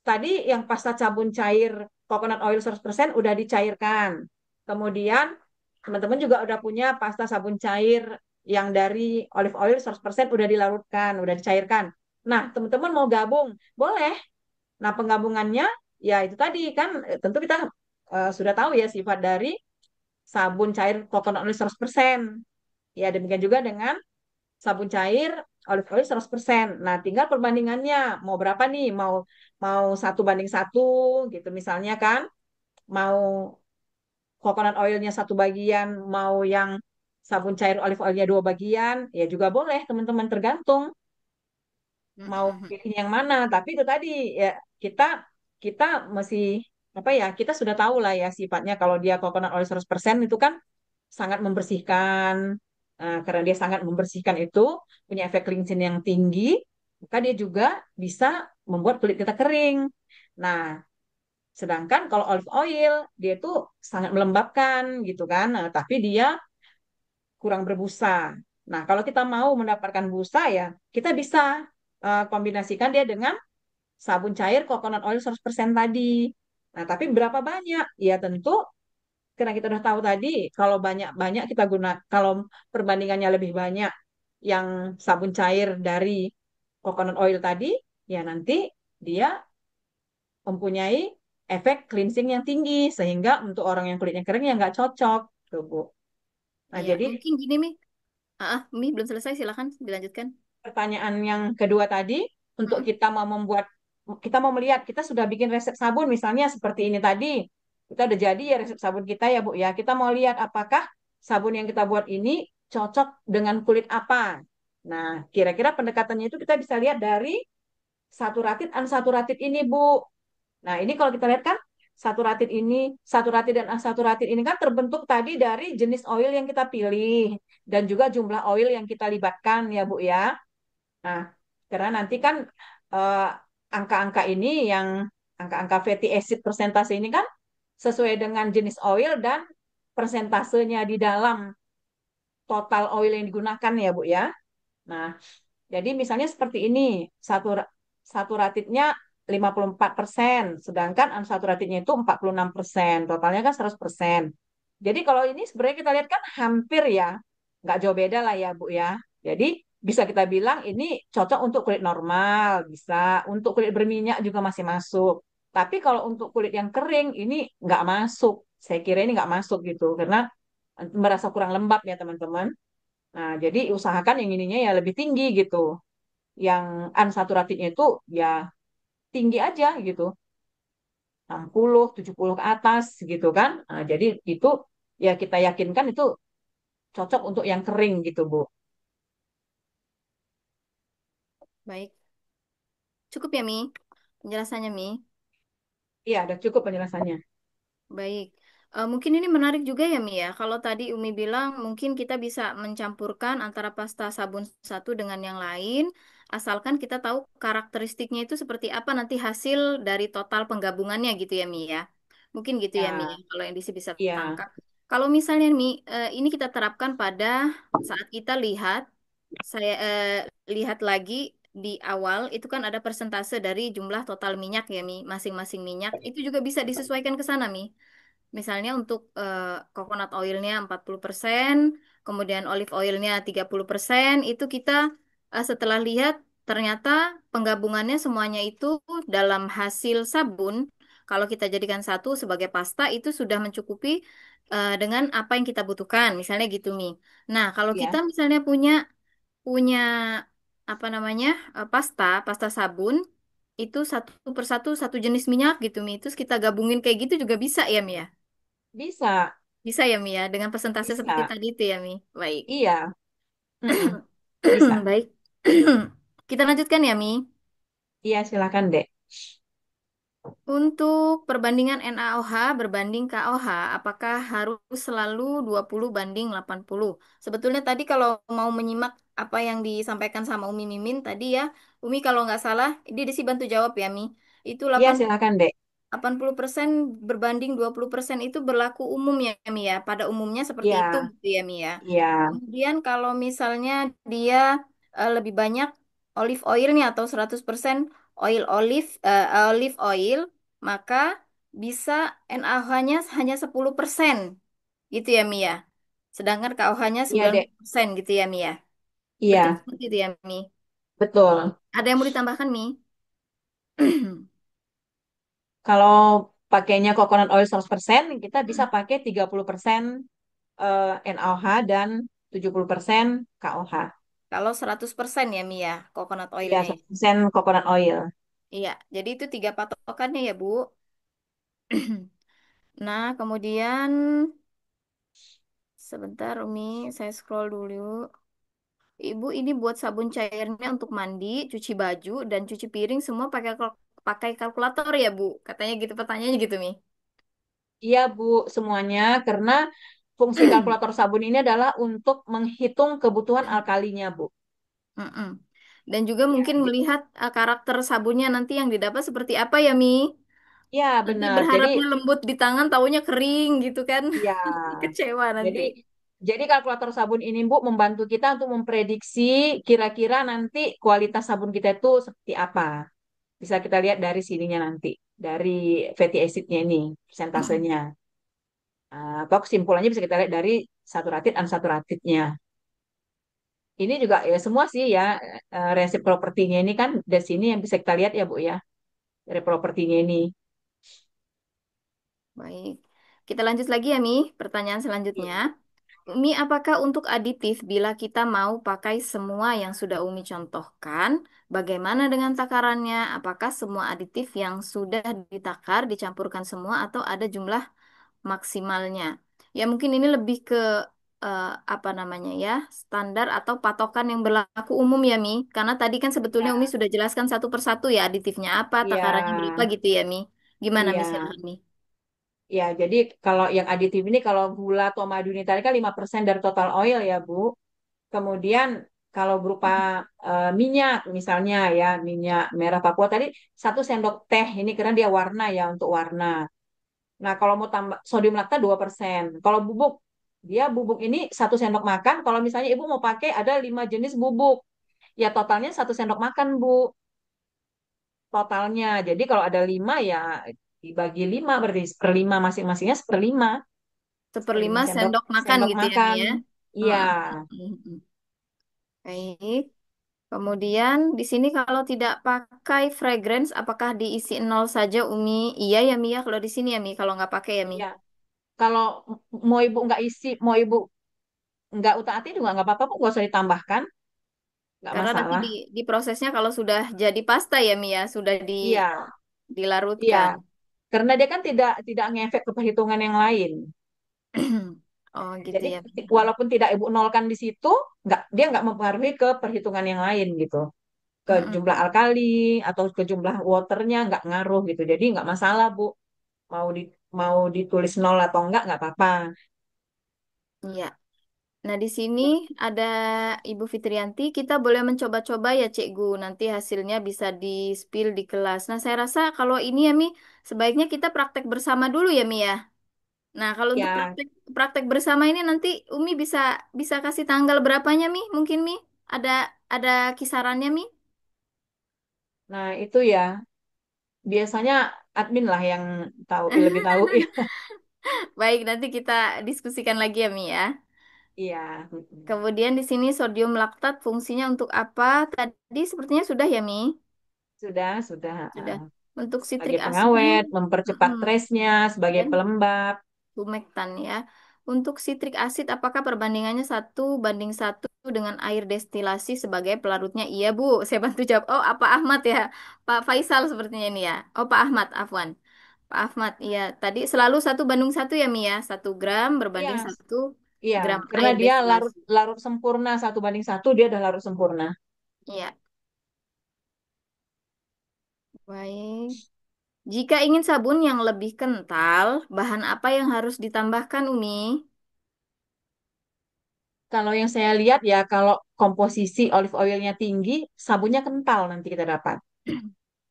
tadi yang pasta sabun cair coconut oil 100% udah dicairkan. Kemudian teman-teman juga udah punya pasta sabun cair yang dari olive oil 100% udah dilarutkan, udah dicairkan. Nah, teman-teman mau gabung, boleh. Nah, penggabungannya ya itu tadi kan tentu kita sudah tahu ya sifat dari sabun cair coconut oil 100%. Ya, demikian juga dengan sabun cair olive oil 100%. Nah, tinggal perbandingannya mau berapa nih? Mau mau 1:1 gitu misalnya kan. Mau coconut oilnya 1 bagian, mau yang sabun cair olive oilnya 2 bagian, ya juga boleh teman-teman tergantung mau pilih yang mana. Tapi itu tadi ya kita kita masih apa ya kita sudah tahu lah ya sifatnya kalau dia coconut oil 100% itu kan sangat membersihkan. Karena dia sangat membersihkan itu punya efek cleansing yang tinggi, maka dia juga bisa membuat kulit kita kering. Nah, sedangkan kalau olive oil dia tuh sangat melembabkan gitu kan, tapi dia kurang berbusa. Nah, kalau kita mau mendapatkan busa ya kita bisa kombinasikan dia dengan sabun cair coconut oil 100% tadi. Nah, tapi berapa banyak? Ya tentu karena kita udah tahu tadi kalau banyak-banyak kita guna kalau perbandingannya lebih banyak yang sabun cair dari coconut oil tadi, ya nanti dia mempunyai efek cleansing yang tinggi sehingga untuk orang yang kulitnya kering ya nggak cocok tuh Bu. Nah, Iya, jadi mungkin gini, Mi. Mi belum selesai, silakan dilanjutkan. pertanyaan yang kedua tadi, untuk Mm. kita mau melihat, kita sudah bikin resep sabun misalnya seperti ini tadi. Kita udah jadi ya resep sabun kita ya Bu ya. Kita mau lihat apakah sabun yang kita buat ini cocok dengan kulit apa. Nah, kira-kira pendekatannya itu kita bisa lihat dari saturated unsaturated ini Bu. Nah, ini kalau kita lihat kan saturated ini, saturated dan unsaturated ini kan terbentuk tadi dari jenis oil yang kita pilih dan juga jumlah oil yang kita libatkan ya Bu ya. Nah, karena nanti kan eh, angka-angka ini yang angka-angka fatty acid persentase ini kan sesuai dengan jenis oil dan persentasenya di dalam total oil yang digunakan ya Bu ya. Nah, jadi misalnya seperti ini, saturatidnya 54%, sedangkan unsaturatidnya itu 46%, totalnya kan 100%. Jadi kalau ini sebenarnya kita lihat kan hampir ya, nggak jauh beda lah ya Bu ya. Jadi bisa kita bilang ini cocok untuk kulit normal, bisa untuk kulit berminyak juga masih masuk. Tapi kalau untuk kulit yang kering ini nggak masuk. Saya kira ini nggak masuk gitu, karena merasa kurang lembab ya teman-teman. Nah, jadi usahakan yang ininya ya lebih tinggi gitu. Yang unsaturatednya itu ya tinggi aja gitu. 60, 70 ke atas gitu kan. Nah, jadi itu ya kita yakinkan itu cocok untuk yang kering gitu, Bu. Baik. Cukup ya, Mi? Penjelasannya, Mi. Iya, udah cukup penjelasannya. Baik. Mungkin ini menarik juga ya, Mi ya. Kalau tadi Umi bilang mungkin kita bisa mencampurkan antara pasta sabun satu dengan yang lain, asalkan kita tahu karakteristiknya itu seperti apa nanti hasil dari total penggabungannya gitu ya, Mi ya. Mungkin gitu ya, Mi ya. Ya, Kalau yang di sini bisa iya, tangkap. Kalau misalnya, Mi, ini kita terapkan pada saat kita lihat, saya lihat lagi di awal itu kan ada persentase dari jumlah total minyak ya, Mi. Masing-masing minyak itu juga bisa disesuaikan ke sana, Mi. Misalnya untuk coconut oilnya 40%, kemudian olive oilnya 30%, itu kita setelah lihat ternyata penggabungannya semuanya itu dalam hasil sabun, kalau kita jadikan satu sebagai pasta itu sudah mencukupi dengan apa yang kita butuhkan, misalnya gitu Mi. Nah, kalau kita iya. misalnya punya punya apa namanya pasta sabun itu satu persatu satu jenis minyak gitu Mi. Terus kita gabungin kayak gitu juga bisa ya Mi ya. Bisa, Bisa ya Mi ya, dengan persentase seperti bisa. tadi itu ya Mi. Baik. Iya, mm-mm. Bisa. Baik. Kita lanjutkan ya Mi. Iya, silakan, Dek. Untuk perbandingan NaOH berbanding KOH, apakah harus selalu 20 banding 80? Sebetulnya tadi kalau mau menyimak apa yang disampaikan sama Umi Mimin tadi ya, Umi kalau nggak salah, dia sih bantu jawab ya Mi. Itu Iya, silakan, Dek. 80% berbanding 20% itu berlaku umum ya Mi ya. Pada umumnya seperti Iya, itu gitu ya Mi ya. iya, Kemudian kalau misalnya dia lebih banyak olive oilnya atau 100% olive oil, maka bisa NaOH-nya hanya 10% gitu ya Mi ya. Sedangkan KOH-nya iya, Dek. 90% gitu ya Mi ya. Betul Iya, seperti itu ya Mi. betul. Ada yang mau ditambahkan Mi? Kalau pakainya coconut oil 100%, kita bisa pakai 30% NaOH dan 70% KOH. Kalau 100% ya Mi ya, coconut Ya, oilnya. 100% coconut oil. Iya, jadi itu tiga patokannya ya Bu. Nah, kemudian sebentar Umi, saya scroll dulu. Ibu ini buat sabun cairnya untuk mandi, cuci baju, dan cuci piring semua pakai kalkulator ya Bu. Katanya gitu pertanyaannya gitu Mi. Iya, Bu, semuanya karena fungsi kalkulator sabun ini adalah untuk menghitung kebutuhan alkalinya, Bu. Mm-mm. Dan juga Ya, mungkin melihat karakter sabunnya nanti yang didapat seperti apa ya Mi. ya Nanti benar. Jadi, berharapnya lembut di tangan, taunya kering gitu kan. ya, Kecewa jadi nanti. jadi kalkulator sabun ini, Bu, membantu kita untuk memprediksi kira-kira nanti kualitas sabun kita itu seperti apa. Bisa kita lihat dari sininya nanti, dari fatty acidnya ini, persentasenya. Atau kesimpulannya bisa kita lihat dari saturated, unsaturate-nya. Ini juga ya semua sih ya resep propertinya ini kan dari sini yang bisa kita lihat ya Bu ya dari propertinya ini. Baik. Kita lanjut lagi ya Mi. Pertanyaan selanjutnya. Umi, apakah untuk aditif bila kita mau pakai semua yang sudah Umi contohkan, bagaimana dengan takarannya? Apakah semua aditif yang sudah ditakar dicampurkan semua atau ada jumlah maksimalnya? Ya mungkin ini lebih ke eh, apa namanya ya, standar atau patokan yang berlaku umum ya Mi. Karena tadi kan sebetulnya Umi Ya, sudah jelaskan satu persatu ya aditifnya apa, takarannya berapa iya, gitu ya Mi. Gimana Mi iya. silahkan Mi? Ya, jadi kalau yang aditif ini kalau gula atau madu nitrat kan 5% dari total oil ya, Bu. Kemudian kalau berupa minyak misalnya ya, minyak merah Papua tadi 1 sendok teh ini karena dia warna ya untuk warna. Nah, kalau mau tambah sodium laktat 2%. Kalau bubuk, dia bubuk ini 1 sendok makan. Kalau misalnya ibu mau pakai ada 5 jenis bubuk. Ya totalnya 1 sendok makan, Bu. Totalnya. Jadi kalau ada 5 ya dibagi 5 berarti seperlima masing-masingnya seperlima. Seperlima Seperlima sendok sendok makan sendok gitu ya, Mi makan. ya. Iya. Mm, mm, mm. Baik. Kemudian di sini kalau tidak pakai fragrance, apakah diisi nol saja, Umi? Iya ya, Mi ya. Kalau di sini ya, Mi. Kalau nggak pakai ya, Mi. Iya. Kalau mau ibu nggak isi, mau ibu nggak utak atik juga nggak apa-apa, Bu. Nggak usah ditambahkan. Nggak Karena nanti masalah. di prosesnya kalau sudah jadi pasta ya, Mi ya. Sudah Iya. Iya. dilarutkan. Karena dia kan tidak ngefek ke perhitungan yang lain. Oh gitu Jadi ya, Mi. walaupun tidak ibu nolkan di situ, dia nggak mempengaruhi ke perhitungan yang lain gitu, ke jumlah Mm-mm. alkali atau ke jumlah waternya nggak ngaruh gitu. Jadi nggak masalah Bu, mau di mau ditulis nol atau nggak apa-apa. Iya. Nah, di sini ada Ibu Fitrianti. Kita boleh mencoba-coba ya, Cikgu. Nanti hasilnya bisa di-spill di kelas. Nah, saya rasa kalau ini ya, Mi, sebaiknya kita praktek bersama dulu ya, Mi ya. Nah, kalau untuk Ya, praktek praktek bersama ini nanti Umi bisa bisa kasih tanggal berapanya, Mi? Mungkin, Mi? Ada ada kisarannya, Mi? nah itu ya biasanya admin lah yang tahu lebih tahu ya. Baik, nanti kita diskusikan lagi ya, Mi ya. Iya, mm-mm. Kemudian di sini sodium laktat fungsinya untuk apa? Tadi sepertinya sudah ya, Mi? Sudah. Sudah. Untuk Sebagai sitrik asidnya, pengawet, mempercepat mm-mm. trace-nya, sebagai Dan pelembab. humektan ya. Untuk sitrik asid, apakah perbandingannya 1:1 dengan air destilasi sebagai pelarutnya? Iya, Bu. Saya bantu jawab. Oh, apa Ahmad ya? Pak Faisal sepertinya ini ya. Oh, Pak Ahmad, Afwan. Pak Ahmad, iya. Tadi selalu 1:1 ya, Mi ya. 1 gram Iya, berbanding 1 gram karena air dia larut destilasi. larut sempurna 1 banding 1 dia udah larut sempurna. Iya, baik. Jika ingin sabun yang lebih kental, bahan apa yang harus ditambahkan, Umi? Kalau yang saya lihat ya, kalau komposisi olive oilnya tinggi, sabunnya kental nanti kita dapat.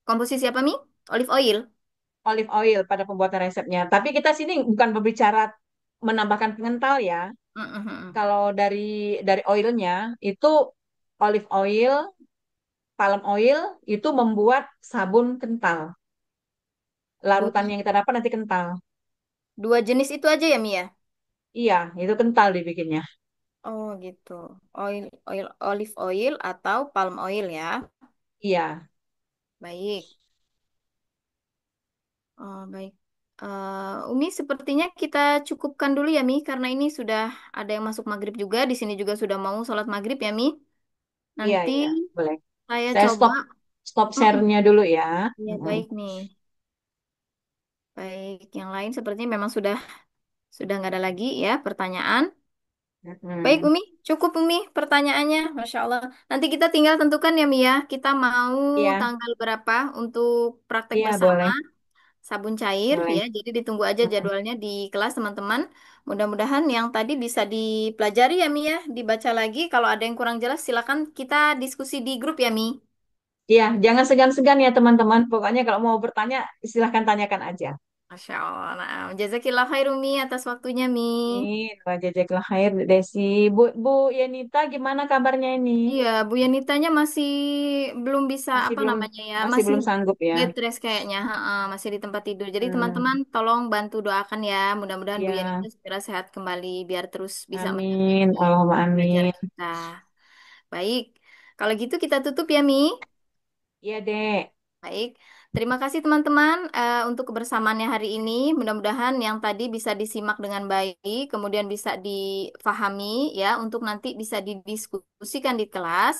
Komposisi apa, Mi? Olive oil. Olive oil pada pembuatan resepnya. Tapi kita sini bukan berbicara menambahkan pengental ya. Mm-mm. Kalau dari oilnya itu olive oil, palm oil itu membuat sabun kental. Dua, Larutan yang kita dapat nanti kental. dua jenis itu aja ya, Mi ya? Iya, itu kental dibikinnya. Oh gitu. Oil, olive oil atau palm oil ya. Iya, Baik. Oh, baik. Umi, sepertinya kita cukupkan dulu ya, Mi, karena ini sudah ada yang masuk maghrib juga. Di sini juga sudah mau sholat maghrib ya, Mi. Nanti iya, boleh. saya Saya coba. stop Mm-mm. share-nya dulu ya. Ya, Mm-mm. baik nih. Baik, yang lain sepertinya memang sudah nggak ada lagi ya pertanyaan. Baik, Mm-mm. Umi, cukup Umi pertanyaannya, Masya Allah. Nanti kita tinggal tentukan ya, Mi ya. Kita mau Iya, tanggal berapa untuk praktek iya bersama boleh, sabun cair boleh. ya. Jadi ditunggu aja Mm-mm. jadwalnya di kelas teman-teman. Mudah-mudahan yang tadi bisa dipelajari ya, Mi ya, dibaca lagi. Kalau ada yang kurang jelas, silakan kita diskusi di grup ya, Mi. Iya, jangan segan-segan ya teman-teman. Pokoknya kalau mau bertanya, silahkan tanyakan aja. Masya Allah. Nah, jazakillah khairum, Mi, atas waktunya, Mi. Amin. Wa jazakallahu khair, Desi. Bu Yenita, gimana kabarnya ini? Iya, Bu Yanitanya masih belum bisa Masih apa belum namanya ya, masih masih belum sanggup ya? bed rest kayaknya, ha-ha, masih di tempat tidur. Jadi teman-teman Hmm, tolong bantu doakan ya, mudah-mudahan Bu Yanita ya. segera sehat kembali biar terus bisa Amin. menemani Allahumma belajar amin. kita. Baik, kalau gitu kita tutup ya, Mi. Iya, Dek. Baik, terima kasih teman-teman untuk kebersamaannya hari ini. Mudah-mudahan yang tadi bisa disimak dengan baik, kemudian bisa difahami ya, untuk nanti bisa didiskusikan di kelas.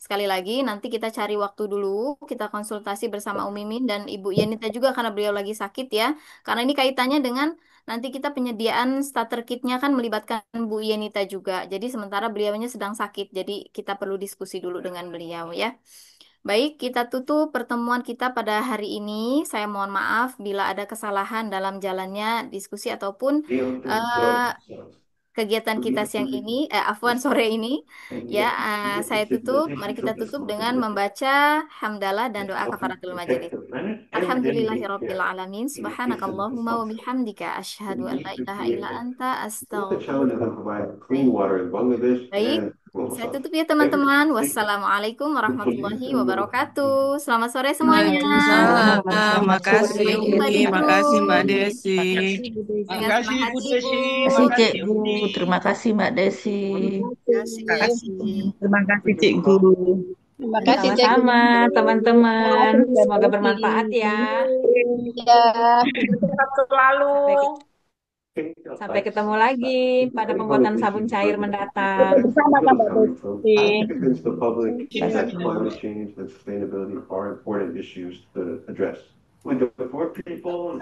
Sekali lagi, nanti kita cari waktu dulu, kita konsultasi bersama Umimin dan Ibu Yenita juga karena beliau lagi sakit ya. Karena ini kaitannya dengan nanti kita penyediaan starter kitnya kan melibatkan Bu Yenita juga. Jadi sementara beliaunya sedang sakit, jadi kita perlu diskusi dulu dengan beliau ya. Baik, kita tutup pertemuan kita pada hari ini. Saya mohon maaf bila ada kesalahan dalam jalannya diskusi ataupun eh, kegiatan kita siang ini, afwan sore ini. Ya, saya tutup. Mari kita tutup dengan membaca hamdalah dan doa kafaratul majelis. Alhamdulillahirabbil alamin. Subhanakallahumma wa bihamdika asyhadu an la ilaha illa anta astaghfiruka. Baik, saya tutup ya teman-teman. Wassalamualaikum warahmatullahi wabarakatuh. Selamat sore semuanya. Waalaikumsalam. Selamat Makasih Sampai sore. jumpa di Umi, makasih Mbak grup. Desi. Makasih Bu Desi. Dengan Makasih semangat Bu Ibu. Desi, Terima kasih makasih Cikgu, Umi. terima kasih Mbak Desi. Terima kasih. Terima kasih Cikgu. Terima kasih Cek. Sama-sama teman-teman. Semoga bermanfaat ya. Ya. Sehat selalu. Sampai ketemu lagi pada pembuatan sabun cair mendatang. Bersama kan Mbak Desi. Terima kasih. Climate change and sustainability are important issues to address. When the poor people